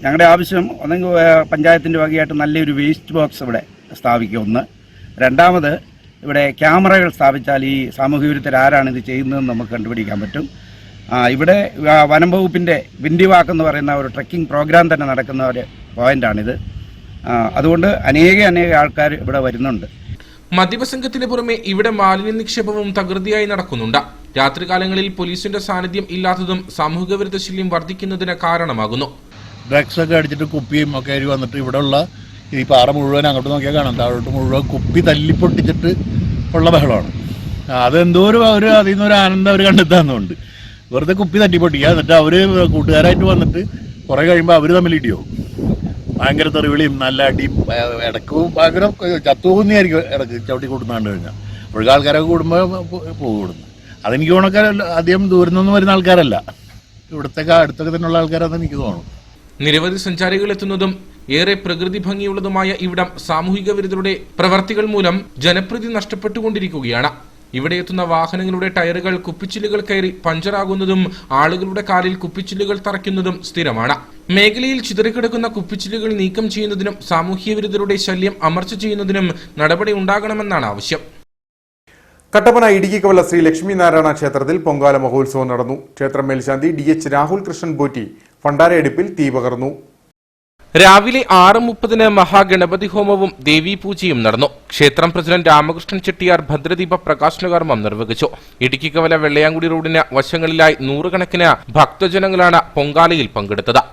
ഞങ്ങളുടെ ആവശ്യം ഒന്നെങ്കിൽ പഞ്ചായത്തിൻ്റെ വകയായിട്ട് നല്ലൊരു വേസ്റ്റ് ബോക്സ് ഇവിടെ സ്ഥാപിക്കുക. ഒന്ന്. രണ്ടാമത് ഇവിടെ ക്യാമറകൾ സ്ഥാപിച്ചാൽ ഈ സാമൂഹ്യ വിരുദ്ധർ ആരാണ് ഇത് ചെയ്യുന്നതെന്ന് നമുക്ക് കണ്ടുപിടിക്കാൻ പറ്റും. ഇവിടെ വനം വകുപ്പിൻ്റെ വിൻഡി വാക്ക് എന്ന് പറയുന്ന ഒരു ട്രെക്കിംഗ് പ്രോഗ്രാം തന്നെ നടക്കുന്ന ഒരു പോയിന്റാണിത്. അതുകൊണ്ട് അനേക ആൾക്കാർ ഇവിടെ വരുന്നുണ്ട്. മദ്യപസംഘത്തിന് പുറമെ ഇവിടെ മാലിന്യ നിക്ഷേപവും തകൃതിയായി നടക്കുന്നുണ്ട്. രാത്രികാലങ്ങളിൽ പോലീസിന്റെ സാന്നിധ്യം ഇല്ലാത്തതും സാമൂഹിക വിരുദ്ധ ശല്യം വർദ്ധിക്കുന്നതിന് കാരണമാകുന്നു. ഡ്രഗ്സ് ഒക്കെ അടിച്ചിട്ട് കുപ്പിയും ഒക്കെ ആയി വന്നിട്ട് ഇവിടെ ഉള്ള ഈ പാറ മുഴുവൻ അങ്ങോട്ട് നോക്കിയാൽ കാണാം, താഴോട്ട് മുഴുവൻ കുപ്പി തല്ലിപ്പൊട്ടിച്ചിട്ട് ഉള്ള ബഹളമാണ്. അതെന്തോ ഒരു അതിൽ നിന്നൊരു ആനന്ദം അവർ കണ്ടെത്താറുണ്ട്. വെറുതെ കുപ്പി തട്ടിപ്പൊട്ടിക്കുക, എന്നിട്ട് അവർ കൂട്ടുകാരായിട്ട് വന്നിട്ട് കുറേ കഴിയുമ്പോൾ അവർ തമ്മിൽ ഇടിയാവും. ഭയങ്കര തെറിവിളിയും നല്ല അടിയും ഇടയ്ക്ക് ഭയങ്കര ചത്തുപോകുന്നതായിരിക്കും ഇടയ്ക്ക് ചവിട്ടി കൂട്ടുന്നാണ്ട് കഴിഞ്ഞാൽ. അപ്പോഴേക്കും ആൾക്കാരൊക്കെ കൂടുമ്പോൾ പോകുന്നു. അതെനിക്ക് തോന്നൊക്കെ അധികം ദൂരം നിന്നും വരുന്ന ആൾക്കാരല്ല, ഇവിടത്തേക്ക് അടുത്തൊക്കെ തന്നെയുള്ള ആൾക്കാരാണെന്ന് എനിക്ക് തോന്നുന്നു. നിരവധി സഞ്ചാരികൾ എത്തുന്നതും ഏറെ പ്രകൃതി ഭംഗിയുള്ളതുമായ ഇവിടം സാമൂഹിക വിരുദ്ധരുടെ പ്രവർത്തികൾ മൂലം ജനപ്രീതി നഷ്ടപ്പെട്ടുകൊണ്ടിരിക്കുകയാണ്. ഇവിടെ എത്തുന്ന വാഹനങ്ങളുടെ ടയറുകൾ കുപ്പിച്ചില്ലുകൾ കയറി പഞ്ചറാകുന്നതും ആളുകളുടെ കാലിൽ കുപ്പിച്ചില്ലുകൾ തറയ്ക്കുന്നതും സ്ഥിരമാണ്. മേഖലയിൽ ചിതറിക്കിടക്കുന്ന കുപ്പിച്ചില്ലുകൾ നീക്കം ചെയ്യുന്നതിനും സാമൂഹ്യ വിരുദ്ധരുടെ ശല്യം അമർച്ച ചെയ്യുന്നതിനും നടപടി ഉണ്ടാകണമെന്നാണ് ആവശ്യം. കട്ടപ്പന ഇടുക്കിക്കവല ശ്രീ ലക്ഷ്മി നാരായണ ക്ഷേത്രത്തിൽ പൊങ്കാല മഹോത്സവം നടന്നു. ക്ഷേത്രം മേൽശാന്തി DH രാഹുൽ കൃഷ്ണൻ പോറ്റി ഭണ്ഡാരയടുപ്പിൽ തീ പകർന്നു. രാവിലെ 6:30 മഹാഗണപതി ഹോമവും ദേവീപൂജയും നടന്നു. ക്ഷേത്രം പ്രസിഡന്റ് രാമകൃഷ്ണൻ ചെട്ടിയാർ ഭദ്രദീപ പ്രകാശന കർമ്മം നിർവഹിച്ചു. ഇടുക്കിക്കവല വെള്ളയാങ്കുടി റോഡിന് വശങ്ങളിലായി നൂറുകണക്കിന് ഭക്തജനങ്ങളാണ് പൊങ്കാലയിൽ പങ്കെടുത്തത്.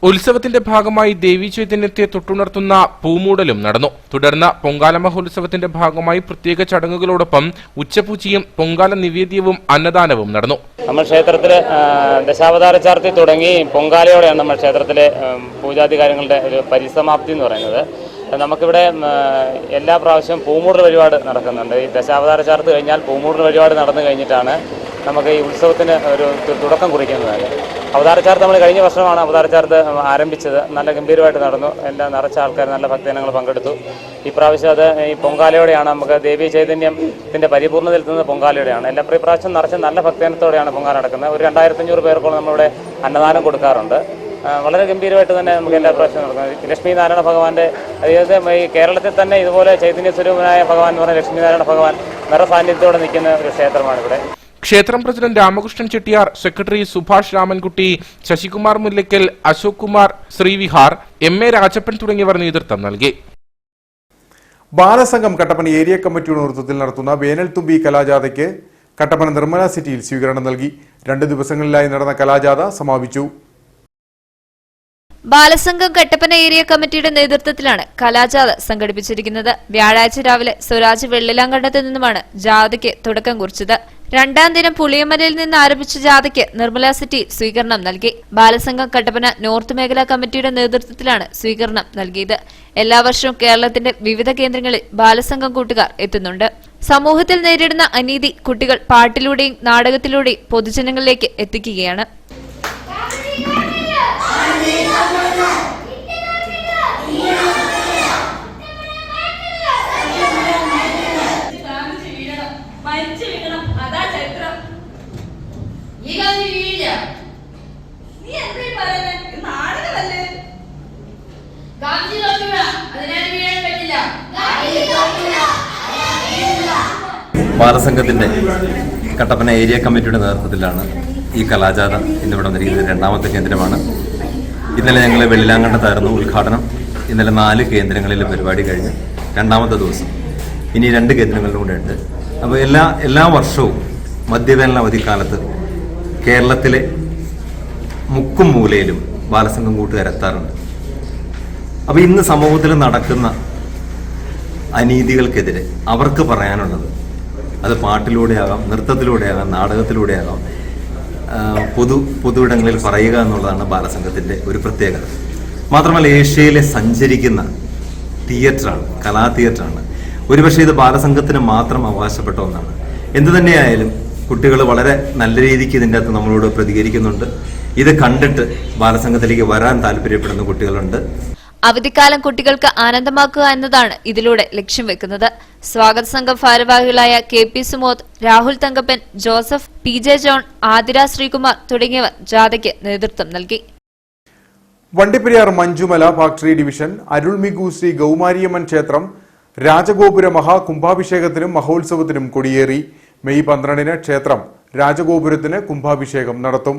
ഉത്സവത്തിന്റെ ഭാഗമായി ദേവീ ചൈതന്യത്തെ തൊട്ടുണർത്തുന്ന പൂമൂടലും നടന്നു. തുടർന്ന് പൊങ്കാല മഹോത്സവത്തിന്റെ ഭാഗമായി പ്രത്യേക ചടങ്ങുകളോടൊപ്പം ഉച്ചപൂജയും പൊങ്കാല നിവേദ്യവും അന്നദാനവും നടന്നു. നമ്മൾ ക്ഷേത്രത്തിൽ ദശാവതാര ചാർത്തി തുടങ്ങി പൊങ്കാലയോടെയാണ് നമ്മൾ ക്ഷേത്രത്തിലെ പൂജാതി കാര്യങ്ങളുടെ ഒരു പരിസമാപ്തി എന്ന് പറയുന്നത്. നമുക്കിവിടെ എല്ലാ പ്രാവശ്യവും പൂമൂടൽ വഴിപാട് നടക്കുന്നുണ്ട്. ഈ ദശാവതാര ചാർത്ത് കഴിഞ്ഞാൽ പൂമൂടൽ വഴിപാട് നടന്നു കഴിഞ്ഞിട്ടാണ് നമുക്ക് ഈ ഉത്സവത്തിന് ഒരു തുടക്കം കുറിക്കുന്നത്. അവതാരച്ചാർത്ത് നമ്മൾ കഴിഞ്ഞ വർഷമാണ് അവതാരച്ചാർത്ത് ആരംഭിച്ചത്. നല്ല ഗംഭീരമായിട്ട് നടന്നു. എല്ലാ നിറച്ച ആൾക്കാർ, നല്ല ഭക്തജനങ്ങൾ പങ്കെടുത്തു. ഇപ്രാവശ്യം അത് ഈ പൊങ്കാലയോടെയാണ് നമുക്ക് ദേവീ ചൈതന്യത്തിൻ്റെ പരിപൂർണ്ണതയിൽ നിന്ന് പൊങ്കാലയോടെയാണ്. എല്ലാ പ്രാവശ്യം നിറച്ച് നല്ല ഭക്തജനത്തോടെയാണ് പൊങ്കാല നടക്കുന്നത്. ഒരു 2500 പേർക്കോളം നമ്മളിവിടെ അന്നദാനം കൊടുക്കാറുണ്ട്. വളരെ ഗംഭീരമായിട്ട് തന്നെ നമുക്ക് എല്ലാ പ്രാവശ്യവും നടക്കുന്നത്. ലക്ഷ്മി നാരായണ ഭഗവാന്റെ, അതായത് ഈ കേരളത്തിൽ തന്നെ ഇതുപോലെ ചൈതന്യ സ്വരൂപനായ ഭഗവാൻ എന്ന് പറഞ്ഞാൽ ലക്ഷ്മി നാരായണ ഭഗവാൻ നിറസാന്നിധ്യത്തോടെ നിൽക്കുന്ന ഒരു ക്ഷേത്രമാണ് ഇവിടെ. ക്ഷേത്രം president Ramakrishnan Chettiyar, secretary Subhash Ramankutty, Sasikumar Mullakkal, Ashok Kumar Srivihar, MA Rajappan തുടങ്ങിയവർ നേതൃത്വം നൽകി. ബാലസംഘം കട്ടപ്പന ഏരിയ കമ്മിറ്റിയുടെ നേതൃത്വത്തിൽ നടത്തുന്ന വേനൽത്തുമ്പി കലാജാഥയ്ക്ക് കട്ടപ്പന നിർമ്മല സിറ്റിയിൽ സ്വീകരണം നൽകി. 2 ദിവസങ്ങളിലായി നടന്ന കലാജാഥ സമാപിച്ചു. ബാലസംഘം കട്ടപ്പന ഏരിയ കമ്മിറ്റിയുടെ നേതൃത്വത്തിലാണ് കലാജാഥ സംഘടിപ്പിച്ചിരിക്കുന്നത്. വ്യാഴാഴ്ച രാവിലെ സ്വരാജ് വെള്ളിലാങ്കണ്ടത്ത് നിന്നുമാണ് ജാഥയ്ക്ക് തുടക്കം കുറിച്ചത്. രണ്ടാം ദിനം പുളിയമലയിൽ നിന്ന് ആരംഭിച്ച ജാഥയ്ക്ക് നിർമ്മല സിറ്റി സ്വീകരണം നൽകി. ബാലസംഘം കട്ടപ്പന നോർത്ത് മേഖലാ കമ്മിറ്റിയുടെ നേതൃത്വത്തിലാണ് സ്വീകരണം നൽകിയത്. എല്ലാ വർഷവും കേരളത്തിന്റെ വിവിധ കേന്ദ്രങ്ങളിൽ ബാലസംഘം കൂട്ടുകാർ എത്തുന്നുണ്ട്. സമൂഹത്തിൽ നേരിടുന്ന അനീതി കുട്ടികൾ പാട്ടിലൂടെയും നാടകത്തിലൂടെയും പൊതുജനങ്ങളിലേക്ക് എത്തിക്കുകയാണ്. ബാലസംഘത്തിന്റെ കട്ടപ്പന ഏരിയ കമ്മിറ്റിയുടെ നേതൃത്വത്തിലാണ് ഈ കലാജാഥ ഇന്നിവിടെ വന്നിരിക്കുന്നത്. രണ്ടാമത്തെ കേന്ദ്രമാണ്. ഇന്നലെ ഞങ്ങൾ വെള്ളിലാങ്കണ്ടത്തായിരുന്നു ഉദ്ഘാടനം. ഇന്നലെ 4 കേന്ദ്രങ്ങളിലെ പരിപാടി കഴിഞ്ഞ് രണ്ടാമത്തെ ദിവസം ഇനി 2 കേന്ദ്രങ്ങളിലും കൂടെ ഉണ്ട്. അപ്പോൾ എല്ലാ വർഷവും മധ്യവേനൽ അവധിക്കാലത്ത് കേരളത്തിലെ മുക്കും മൂലയിലും ബാലസംഘം കൂട്ടുകാരെത്താറുണ്ട്. അപ്പോൾ ഇന്ന് സമൂഹത്തിൽ നടക്കുന്ന അനീതികൾക്കെതിരെ അവർക്ക് പറയാനുള്ളത് അത് പാട്ടിലൂടെയാകാം, നൃത്തത്തിലൂടെയാകാം, നാടകത്തിലൂടെയാകാം, പൊതുവിടങ്ങളിൽ പറയുക എന്നുള്ളതാണ് ബാലസംഘത്തിൻ്റെ ഒരു പ്രത്യേകത. മാത്രമല്ല ഏഷ്യയിലെ സഞ്ചരിക്കുന്ന തിയേറ്ററാണ്, കലാ തിയേറ്ററാണ്. ഒരുപക്ഷെ ഇത് ബാലസംഘത്തിന് മാത്രം അവകാശപ്പെട്ട ഒന്നാണ്. എന്തു തന്നെയായാലും കുട്ടികൾ വളരെ നല്ല രീതിക്ക് ഇതിൻ്റെ അകത്ത് നമ്മളോട് പ്രതികരിക്കുന്നുണ്ട്. ഇത് കണ്ടിട്ട് ബാലസംഘത്തിലേക്ക് വരാൻ താല്പര്യപ്പെടുന്ന കുട്ടികളുണ്ട്. അവധിക്കാലം കുട്ടികൾക്ക് ആനന്ദമാക്കുക എന്നതാണ് ഇതിലൂടെ ലക്ഷ്യം വെക്കുന്നത്. സ്വാഗത സംഘം ഭാരവാഹികളായ KP Sumod, Rahul Thankappan, Joseph, PJ John, Athira Sreekumar തുടങ്ങിയവർ ജാഥയ്ക്ക് നേതൃത്വം നൽകി. വണ്ടിപ്പെരിയാർ മഞ്ജുമല ഫാക്ടറി ഡിവിഷൻ അരുൾമികു ശ്രീ ഗൗമാരിയമ്മൻ ക്ഷേത്രം രാജഗോപുര മഹാകുംഭാഭിഷേകത്തിനും മഹോത്സവത്തിനും കൊടിയേറി. മെയ് 12-ന് ക്ഷേത്രം രാജഗോപുരത്തിന് കുംഭാഭിഷേകം നടത്തും.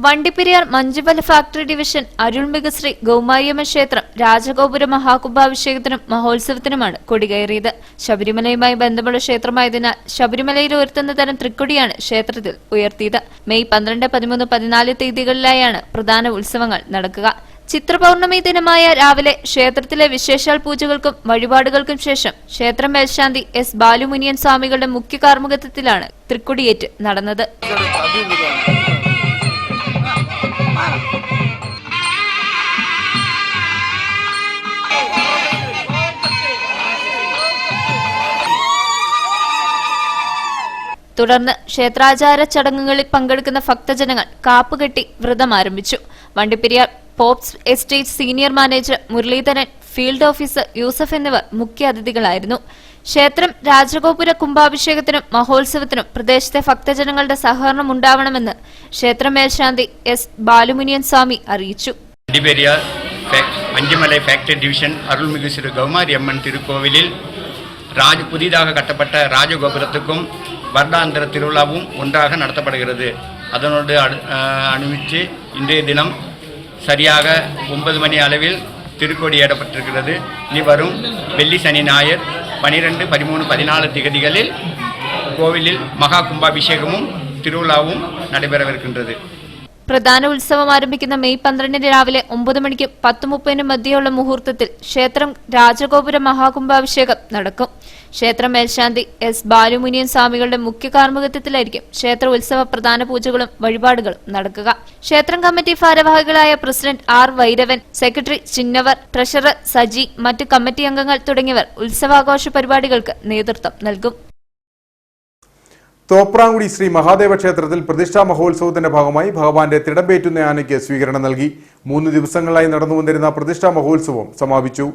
വണ്ടിപ്പെരിയാർ മഞ്ജുമല ഫാക്ടറി ഡിവിഷൻ അരുൾമികു ശ്രീ ഗൗമാരിയമ്മൻ ക്ഷേത്രം രാജഗോപുര മഹാകുംഭാഭിഷേകത്തിനും മഹോത്സവത്തിനുമാണ് കൊടികയറിയത്. ശബരിമലയുമായി ബന്ധമുള്ള ക്ഷേത്രമായതിനാൽ ശബരിമലയിൽ ഉയർത്തുന്ന തരം തൃക്കൊടിയാണ് ക്ഷേത്രത്തിൽ ഉയർത്തിയത്. മെയ് 12, 13, 14 തീയതികളിലായാണ് പ്രധാന ഉത്സവങ്ങൾ നടക്കുക. ചിത്രപൌർണമി ദിനമായ രാവിലെ ക്ഷേത്രത്തിലെ വിശേഷാൽ പൂജകൾക്കും വഴിപാടുകൾക്കും ശേഷം ക്ഷേത്ര മേൽശാന്തി S. ബാലുമുനിയൻ സ്വാമികളുടെ മുഖ്യ കാർമ്മികത്വത്തിലാണ് തൃക്കൊടിയേറ്റ് നടന്നത്. തുടർന്ന് ക്ഷേത്രാചാര ചടങ്ങുകളിൽ പങ്കെടുക്കുന്ന ഭക്തജനങ്ങൾ കാപ്പുകെട്ടി വ്രതം ആരംഭിച്ചു. Vandiperiyar Pops estate senior manager Muraleedharan, field officer Yusuf എന്നിവർ മുഖ്യ അതിഥികളായിരുന്നു. ക്ഷേത്രം രാജഗോപുര കുംഭാഭിഷേകത്തിനും മഹോത്സവത്തിനും പ്രദേശത്തെ ഭക്തജനങ്ങളുടെ സഹകരണം ഉണ്ടാവണമെന്ന് ക്ഷേത്ര മേൽശാന്തി S. ബാലുമുനിയൻ സ്വാമി അറിയിച്ചു. വണ്ടിപ്പെരിയാർ മഞ്ജുമല ഫാക്ടറി ഡിവിഷൻ അരുൾമിகு ശ്രീ கௌமாரி அம்மன் திருக்கோவிலில் புதிதாக கட்டப்பட்ட ராஜகோபுரத்துக்கும் வருடாந்திர திருவிழாவும் ஒன்றாக நடத்தப்படுகிறது. அதனோடு அனுமித்து இன்றைய தினம் சரியாக 9 மணி அளவில் திருக்கோடி ஏறப்பட்டிருக்கிறது. இனி வரும் வெள்ளி, சனி, ஞாயிறு 12, 13, 14 திகதிகளில் கோவிலில் மகா கும்பாபிஷேகமும் திருவிழாவும் நடைபெறவிருக்கின்றது. പ്രധാന ഉത്സവം ആരംഭിക്കുന്ന മെയ് 12-ന് രാവിലെ 9 മണിക്കും 10:30-നും മധ്യയുള്ള മുഹൂർത്തത്തിൽ ക്ഷേത്രം രാജഗോപുര മഹാകുംഭാഭിഷേകം നടക്കും. ക്ഷേത്ര മേൽശാന്തി S. ബാലുമുനിയൻ സ്വാമികളുടെ മുഖ്യ കാർമ്മികത്വത്തിലായിരിക്കും ക്ഷേത്ര ഉത്സവ പ്രധാന പൂജകളും വഴിപാടുകളും നടക്കുക. ക്ഷേത്രം കമ്മിറ്റി ഭാരവാഹികളായ president R. Vairavan, secretary Chinnavar, treasurer Saji, മറ്റു കമ്മിറ്റി അംഗങ്ങൾ തുടങ്ങിയവർ ഉത്സവാഘോഷ പരിപാടികൾക്ക് നേതൃത്വം നൽകും. തോപ്രാങ്കുടി ശ്രീ മഹാദേവ ക്ഷേത്രത്തിൽ പ്രതിഷ്ഠാ മഹോത്സവത്തിന്റെ ഭാഗമായി ഭഗവാന്റെ തിടമ്പേറ്റുന്ന ആനയ്ക്ക് സ്വീകരണം നൽകി. 3 ദിവസങ്ങളായി നടന്നുവന്നിരുന്ന പ്രതിഷ്ഠാ മഹോത്സവം സമാപിച്ചു.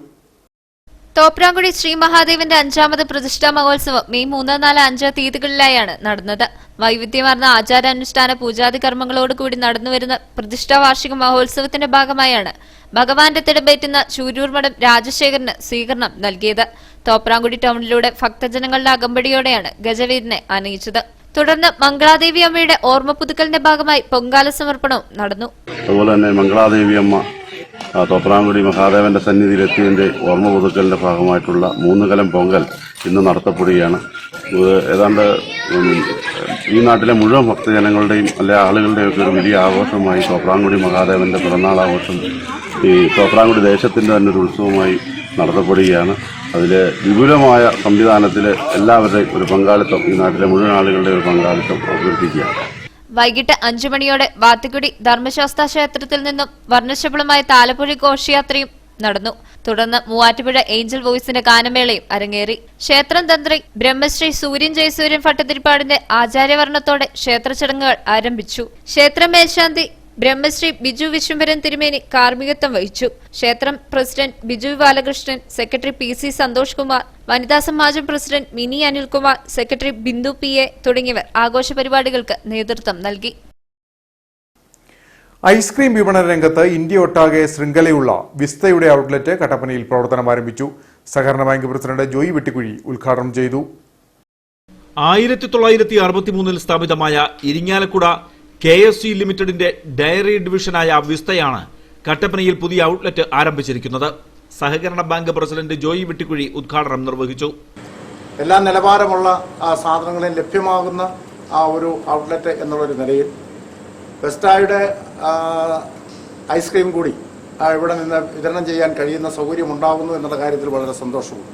തോപ്രാങ്കുടി ശ്രീ മഹാദേവന്റെ 5ാമത് പ്രതിഷ്ഠാ മഹോത്സവം മെയ് 3, 4, 5 തീയതികളിലായാണ് നടന്നത്. വൈവിധ്യമാർന്ന ആചാരാനുഷ്ഠാന പൂജാതി കർമ്മങ്ങളോടുകൂടി നടന്നുവരുന്ന പ്രതിഷ്ഠാ വാർഷിക മഹോത്സവത്തിന്റെ ഭാഗമായാണ് ഭഗവാന്റെ തിടമ്പേറ്റുന്ന ചൂരൂർ മഠം രാജശേഖരന് സ്വീകരണം നൽകിയത്. തോപ്രാങ്കുടി ടൗണിലൂടെ ഭക്തജനങ്ങളുടെ അകമ്പടിയോടെയാണ് ഗജവീരനെ ആനയിച്ചത്. തുടർന്ന് മംഗളാദേവി അമ്മയുടെ ഓർമ്മ പുതുക്കലിന്റെ ഭാഗമായി പൊങ്കാല സമർപ്പണവും നടന്നു. അതുപോലെ തന്നെ മംഗളാദേവി അമ്മ തോപ്രാംകുടി മഹാദേവന്റെ സന്നിധിയിലെത്തിയതിൻ്റെ ഓർമ്മ പുതുക്കലിൻ്റെ ഭാഗമായിട്ടുള്ള 3 കലം പൊങ്കൽ ഇന്ന് നടത്തപ്പെടുകയാണ്. ഏതാണ്ട് ഈ നാട്ടിലെ മുഴുവൻ ഭക്തജനങ്ങളുടെയും ആളുകളുടെയും ഒക്കെ ഒരു വലിയ ആഘോഷമായി തോപ്രാംകുടി മഹാദേവന്റെ പിറന്നാൾ ആഘോഷം ഈ തോപ്രാംകുടി ദേശത്തിൻ്റെ തന്നെ ഒരു ഉത്സവമായി നടത്തപ്പെടുകയാണ്. അതിൽ വിപുലമായ സംവിധാനത്തിൽ എല്ലാവരുടെയും ഒരു പങ്കാളിത്തം, ഈ നാട്ടിലെ മുഴുവൻ ആളുകളുടെ ഒരു പങ്കാളിത്തം അഭ്യർത്ഥിക്കുകയാണ്. വൈകിട്ട് 5 മണിയോടെ വാത്തിക്കുടി ധർമ്മശാസ്ത്ര ക്ഷേത്രത്തിൽ നിന്നും വർണ്ണശബളമായ താലപ്പൊലി ഘോഷയാത്രയും നടന്നു. തുടർന്ന് മൂവാറ്റുപുഴ ഏഞ്ചൽ വോയിസിന്റെ ഗാനമേളയും അരങ്ങേറി. ക്ഷേത്രം തന്ത്രി ബ്രഹ്മശ്രീ സൂര്യൻ ജയസൂര്യൻ ഭട്ടതിരിപ്പാടിന്റെ ആചാര്യവർണ്ണത്തോടെ ക്ഷേത്ര ചടങ്ങുകൾ ആരംഭിച്ചു. ക്ഷേത്ര മേൽശാന്തി ബ്രഹ്മശ്രീ ബിജു വിശ്വംഭരൻ തിരുമേനി കാർമ്മികത്വം വഹിച്ചു. ക്ഷേത്രം president Biju Balakrishnan, secretary PC Santhosh Kumar, Vanitha Samajam president Mini Anilkumar, secretary Bindu PA തുടങ്ങിയവർ ആഘോഷ പരിപാടികൾക്ക് നേതൃത്വം നൽകി. ഐസ്ക്രീം വിപണന രംഗത്ത് ഇന്ത്യ ഒട്ടാകെ ശൃംഖലയുള്ള വിസ്തയുടെ ഔട്ട്ലെറ്റ് കട്ടപ്പനയിൽ പ്രവർത്തനം ആരംഭിച്ചു. സഹകരണ ബാങ്ക് പ്രസിഡന്റ് ജോയി വെട്ടിക്കുഴി ഉദ്ഘാടനം ചെയ്തു. 1963 സ്ഥാപിതമായ ഇരിങ്ങാലക്കുട KFC ലിമിറ്റഡിന്റെ ഡയറി ഡിവിഷനായ വിസ്തയാണ് കട്ടപ്പനയിൽ പുതിയ ഔട്ട്ലെറ്റ് ആരംഭിച്ചിരിക്കുന്നത്. സഹകരണ ബാങ്ക് പ്രസിഡന്റ് ജോയി വെട്ടിക്കുഴി ഉദ്ഘാടനം നിർവഹിച്ചു. എല്ലാ നിലവാരമുള്ള സാധനങ്ങളും ലഭ്യമാകുന്ന ഒരു ഔട്ട്ലെറ്റ് എന്നുള്ളൊരു നിലയിൽ വെസ്റ്റായുടെ ഐസ്ക്രീം കൂടി ഇവിടെ നിന്ന് വിതരണം ചെയ്യാൻ കഴിയുന്ന സൗകര്യം ഉണ്ടാകുന്നു എന്നുള്ള കാര്യത്തിൽ വളരെ സന്തോഷമുണ്ട്.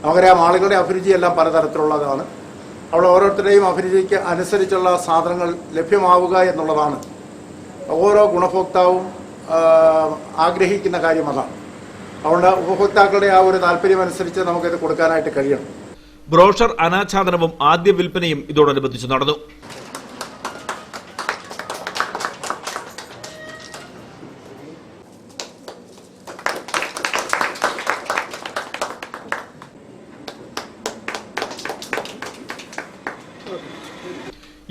നമുക്കറിയാം, ആളുകളുടെ അഭിരുചിയെല്ലാം പലതരത്തിലുള്ളതാണ്. അവിടെ ഓരോരുത്തരുടെയും അഭിരുചിക്ക് അനുസരിച്ചുള്ള സാധനങ്ങൾ ലഭ്യമാവുക എന്നുള്ളതാണ് ഓരോ ഗുണഭോക്താവും ആഗ്രഹിക്കുന്ന കാര്യം. അതാണ് അതുകൊണ്ട് ഉപഭോക്താക്കളുടെ ആ ഒരു താല്പര്യമനുസരിച്ച് നമുക്കിത് കൊടുക്കാനായിട്ട് കഴിയണം. ബ്രോഷർ അനാച്ഛാദനവും ആദ്യ വിൽപ്പനയും ഇതോടനുബന്ധിച്ച് നടന്നു.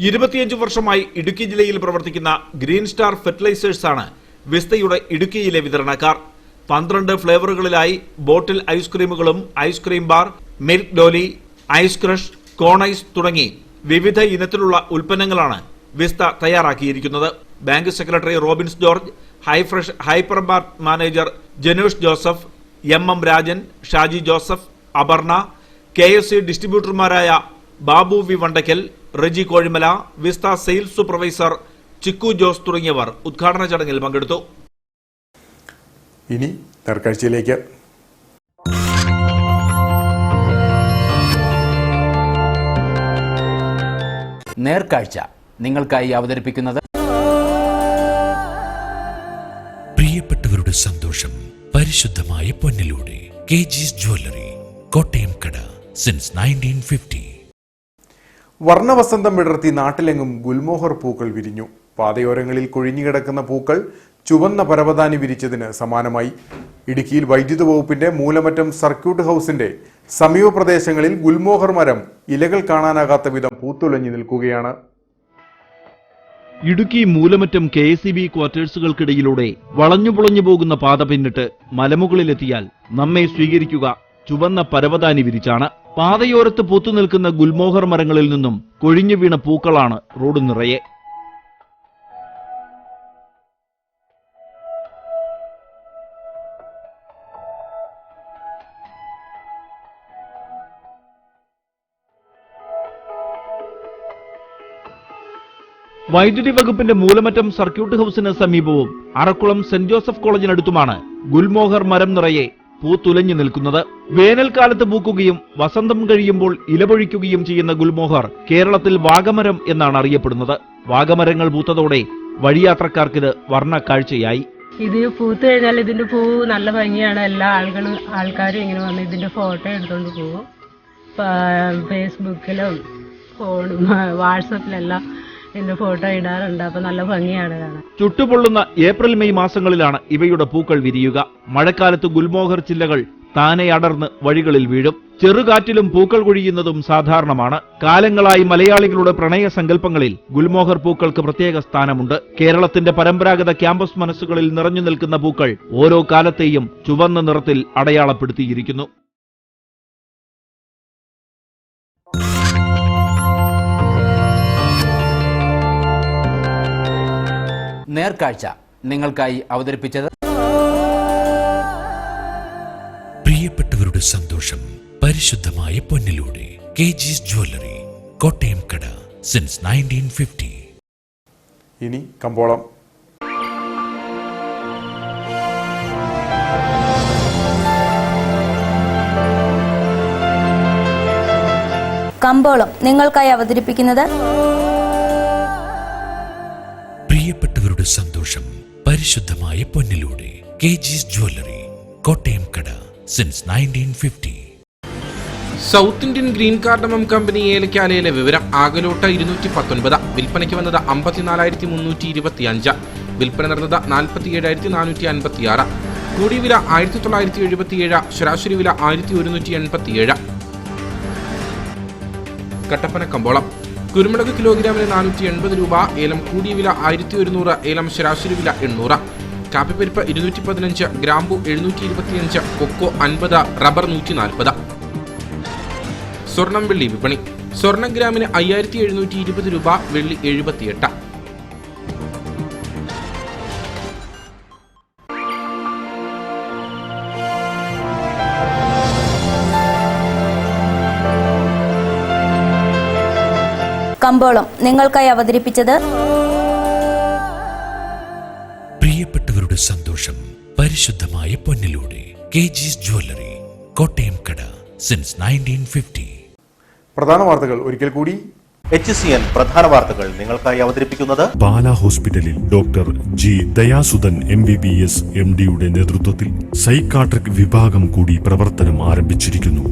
ഇരുപത്തിയഞ്ച് വർഷമായി ഇടുക്കി ജില്ലയിൽ പ്രവർത്തിക്കുന്ന ഗ്രീൻ സ്റ്റാർ ഫെർട്ടിലൈസേഴ്സ് ആണ് വിസ്തയുടെ ഇടുക്കിയിലെ വിതരണക്കാർ. 12 ഫ്ലേവറുകളിലായി ബോട്ടിൽ ഐസ്ക്രീമുകളും ice cream bar, milk dolly, ice crush, cone ice തുടങ്ങി വിവിധ ഇനത്തിലുള്ള ഉൽപ്പന്നങ്ങളാണ് വിസ്ത തയ്യാറാക്കിയിരിക്കുന്നത്. Bank secretary Robins George, Hi Fresh hyper mart manager Janush Joseph, MM Rajan, Shaji Joseph, Aparna, KFC ഡിസ്ട്രിബ്യൂട്ടർമാരായ Babu V Vandakkal, Reji Kozhimala, Vista sales supervisor Chikku Jose തുടങ്ങിയവർ ഉദ്ഘാടന ചടങ്ങിൽ പങ്കെടുത്തു. ഇനി നേർക്കാഴ്ചയിലേക്ക്. നേർക്കാഴ്ച നിങ്ങൾക്കായി അവതരിപ്പിക്കുന്നത് പ്രിയപ്പെട്ടവരുടെ സന്തോഷം പരിശുദ്ധമായ പൊന്നിലൂടെ KG's ജ്വല്ലറി, കോട്ടയം കട, സിൻസ് 1950. വർണ്ണവസന്തം വിടർത്തി നാട്ടിലെങ്ങും ഗുൽമോഹർ പൂക്കൾ വിരിഞ്ഞു. പാതയോരങ്ങളിൽ കൊഴിഞ്ഞുകിടക്കുന്ന പൂക്കൾ ചുവന്ന പരവതാനി വിരിച്ചതിന് സമാനമായി. ഇടുക്കിയിൽ വൈദ്യുത വകുപ്പിന്റെ മൂലമറ്റം സർക്യൂട്ട് ഹൌസിന്റെ സമീപ പ്രദേശങ്ങളിൽ ഗുൽമോഹർ മരം ഇലകൾ കാണാനാകാത്ത വിധം പൂത്തുലഞ്ഞു നിൽക്കുകയാണ്. ഇടുക്കി മൂലമറ്റം KSEB ക്വാർട്ടേഴ്സുകൾക്കിടയിലൂടെ വളഞ്ഞുപുളഞ്ഞു പോകുന്ന പാത പിന്നിട്ട് മലമുകളിലെത്തിയാൽ നമ്മെ സ്വീകരിക്കുക ചുവന്ന പരവതാനി വിരിച്ചാണ്. പാതയോരത്ത് പൂത്തുനിൽക്കുന്ന ഗുൽമോഹർ മരങ്ങളിൽ നിന്നും കൊഴിഞ്ഞു വീണ പൂക്കളാണ് റോഡ് നിറയെ. വൈദ്യുതി വകുപ്പിന്റെ മൂലമറ്റം സർക്യൂട്ട് ഹൌസിന് സമീപവും അറക്കുളം സെന്റ് ജോസഫ് കോളേജിനടുത്തുമാണ് ഗുൽമോഹർ മരം നിറയെ പൂത്തുലഞ്ഞു നിൽക്കുന്നത്. വേനൽക്കാലത്ത് പൂക്കുകയും വസന്തം കഴിയുമ്പോൾ ഇലപൊഴിക്കുകയും ചെയ്യുന്ന ഗുൽമോഹർ കേരളത്തിൽ വാഗമരം എന്നാണ് അറിയപ്പെടുന്നത്. വാഗമരങ്ങൾ പൂത്തതോടെ വഴിയാത്രക്കാർക്കിത് വർണ്ണ കാഴ്ചയായി. ഇത് പൂത്ത് കഴിഞ്ഞാൽ ഇതിന്റെ പൂവ് നല്ല ഭംഗിയാണ്. എല്ലാ ആൾക്കാരും ഇങ്ങനെ വന്ന് ഇതിന്റെ ഫോട്ടോ എടുത്തോണ്ട് പോകും. ഫേസ്ബുക്കിലും ഫോണും വാട്സപ്പിലെല്ലാം ഇതിന്റെ ഫോട്ടോ ഇടാറുണ്ട്. അപ്പൊ നല്ല ഭംഗിയാണ് കാണാൻ. ചുട്ടുപൊള്ളുന്ന ഏപ്രിൽ മെയ് മാസങ്ങളിലാണ് ഇവയുടെ പൂക്കൾ വിരിയുക. മഴക്കാലത്ത് ഗുൽമോഹർ ചില്ലകൾ താനെ അടർന്ന് വഴികളിൽ വീഴും. ചെറുകാറ്റിലും പൂക്കൾ കൊഴിയുന്നതും സാധാരണമാണ്. കാലങ്ങളായി മലയാളികളുടെ പ്രണയ സങ്കല്പങ്ങളിൽ ഗുൽമോഹർ പൂക്കൾക്ക് പ്രത്യേക സ്ഥാനമുണ്ട്. കേരളത്തിന്റെ പരമ്പരാഗത ക്യാമ്പസ് മനസ്സുകളിൽ നിറഞ്ഞു നിൽക്കുന്ന പൂക്കൾ ഓരോ കാലത്തെയും ചുവന്ന നിറത്തിൽ അടയാളപ്പെടുത്തിയിരിക്കുന്നു. നേർക്കാഴ്ച നിങ്ങൾക്കായി അവതരിപ്പിച്ചത് പ്രിയപ്പെട്ടവരുടെ സന്തോഷം പരിശുദ്ധമായ പൊന്നിലൂടെ KG's ജ്വല്ലറി, കോട്ടയം കട, സിൻസ് 1950. ഇനി കമ്പോളം. കമ്പോളം നിങ്ങൾക്കായി അവതരിപ്പിക്കുന്നത് പ്രിയപ്പെട്ടവരുടെ സന്തോഷം പരിശുദ്ധമായ പൊന്നിലൂടെ KG's ജ്വല്ലറി, കോട്ടയം കട, since 1950. South Indian Green Cardamom Company ഏലക്കാലയിലെ വിവരം. ആകലോട്ട 219, വിൽപ്പനയ്ക്ക് വന്നത് 54,325, വിൽപ്പന നടന്നത് 47,456. കൂടിയ വില 1977, ശരാശരി വില 1187. കട്ടപ്പന കമ്പോളം. കുരുമുളക് കിലോഗ്രാമിന് 480 രൂപ, ഏലം കൂടിയ വില 1100, ഏലം ശരാശരി വില 800. കാപ്പിപ്പരിപ്പ് 215, ഗ്രാമ്പു 725, കൊക്കോ 50, റബ്ബർ 140. സ്വർണം വെള്ളി വിപണി. സ്വർണം ഗ്രാമിന് 5720 രൂപ, വെള്ളി 78. കമ്പോളം നിങ്ങൾക്കായി അവതരിപ്പിച്ചത് പ്രിയപ്പെട്ടവരുടെ സന്തോഷം പരിശുദ്ധമായ പൊന്നിലൂടെ KG's ജ്വല്ലറി, കോട്ടയം കട, സിൻസ് 1950. പ്രധാന വാർത്തകൾ ഒരിക്കൽ കൂടി. HCN പ്രധാന വാർത്തകൾ നിങ്ങൾക്കായി അവതരിപ്പിക്കുന്നത് പാല ഹോസ്പിറ്റലിൽ ഡോക്ടർ G. ദയാസുധൻ MBBS MD-യുടെ നേതൃത്വത്തിൽ സൈക്കാട്രിക് വിഭാഗം കൂടി പ്രവർത്തനം ആരംഭിച്ചിരിക്കുന്നു.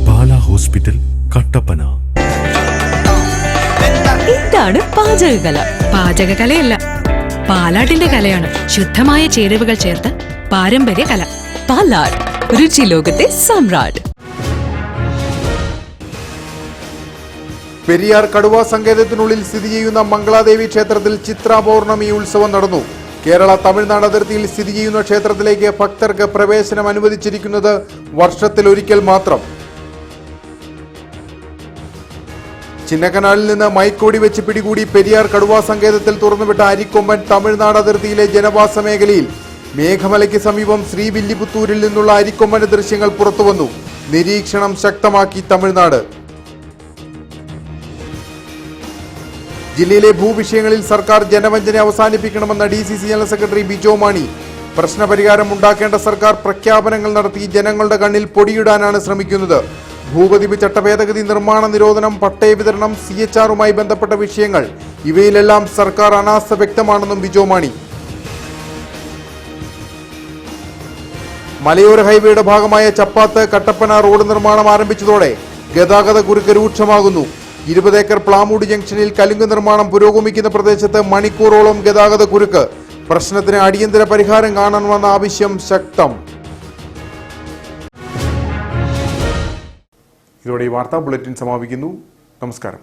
പാല ഹോസ്പിറ്റൽ, കട്ടപ്പന. എന്താണ് പാചകകല? പാചകകലയല്ല, പാലാട്ടിന്റെ കലയാണ്. ശുദ്ധമായ ചേരുവകൾ ചേർത്ത് പാരമ്പര്യ കല. പാലാട്, രുചി ലോകത്തെ സമ്രാട്ട്. പെരിയാർ കടുവാ സങ്കേതത്തിനുള്ളിൽ സ്ഥിതി ചെയ്യുന്ന മംഗളാദേവി ക്ഷേത്രത്തിൽ ചിത്ര പൗർണമി ഉത്സവം നടന്നു. കേരള തമിഴ്നാട് അതിർത്തിയിൽ സ്ഥിതി ചെയ്യുന്ന ക്ഷേത്രത്തിലേക്ക് ഭക്തർക്ക് പ്രവേശനം അനുവദിച്ചിരിക്കുന്നത് വർഷത്തിലൊരിക്കൽ മാത്രം. ചിന്നക്കനാലിൽ നിന്ന് മൈക്കോടി വെച്ച് പിടികൂടി പെരിയാർ കടുവാ സങ്കേതത്തിൽ തുറന്നുവിട്ട അരിക്കൊമ്പൻ തമിഴ്നാട് അതിർത്തിയിലെ ജനവാസ മേഖലയിൽ മേഘമലയ്ക്ക് സമീപം ശ്രീവില്ലിപുത്തൂരിൽ നിന്നുള്ള അരിക്കൊമ്പന്റെ ദൃശ്യങ്ങൾ പുറത്തുവന്നു. നിരീക്ഷണം ശക്തമാക്കി തമിഴ്നാട്. ജില്ലയിലെ ഭൂവിഷയങ്ങളിൽ സർക്കാർ ജനവഞ്ചന അവസാനിപ്പിക്കണമെന്ന DCC general secretary Bijo Mani. പ്രശ്നപരിഹാരം ഉണ്ടാക്കേണ്ട സർക്കാർ പ്രഖ്യാപനങ്ങൾ നടത്തി ജനങ്ങളുടെ കണ്ണിൽ പൊടിയിടാനാണ് ശ്രമിക്കുന്നത്. ഭൂപതിവ് ചട്ടഭേദഗതി, നിർമ്മാണ നിരോധനം, പട്ടയ വിതരണം, CHR-മായി ബന്ധപ്പെട്ട വിഷയങ്ങൾ, ഇവയിലെല്ലാം സർക്കാർ അനാസ്ഥ വ്യക്തമാണെന്നും ബിജോ മാണി. മലയോര ഹൈവേയുടെ ഭാഗമായ ചപ്പാത്ത് കട്ടപ്പന റോഡ് നിർമ്മാണം ആരംഭിച്ചതോടെ ഗതാഗത കുരുക്ക് രൂക്ഷമാകുന്നു. 20 ഏക്കർ പ്ലാമൂട് ജംഗ്ഷനിൽ കലുങ്ക് നിർമ്മാണം പുരോഗമിക്കുന്ന പ്രദേശത്ത് മണിക്കൂറോളം ഗതാഗത കുരുക്ക്. പ്രശ്നത്തിന് അടിയന്തര പരിഹാരം കാണണമെന്ന ആവശ്യം ശക്തം. ഇതോടെ ഈ വാർത്താ ബുള്ളറ്റിൻ സമാപിക്കുന്നു. നമസ്കാരം.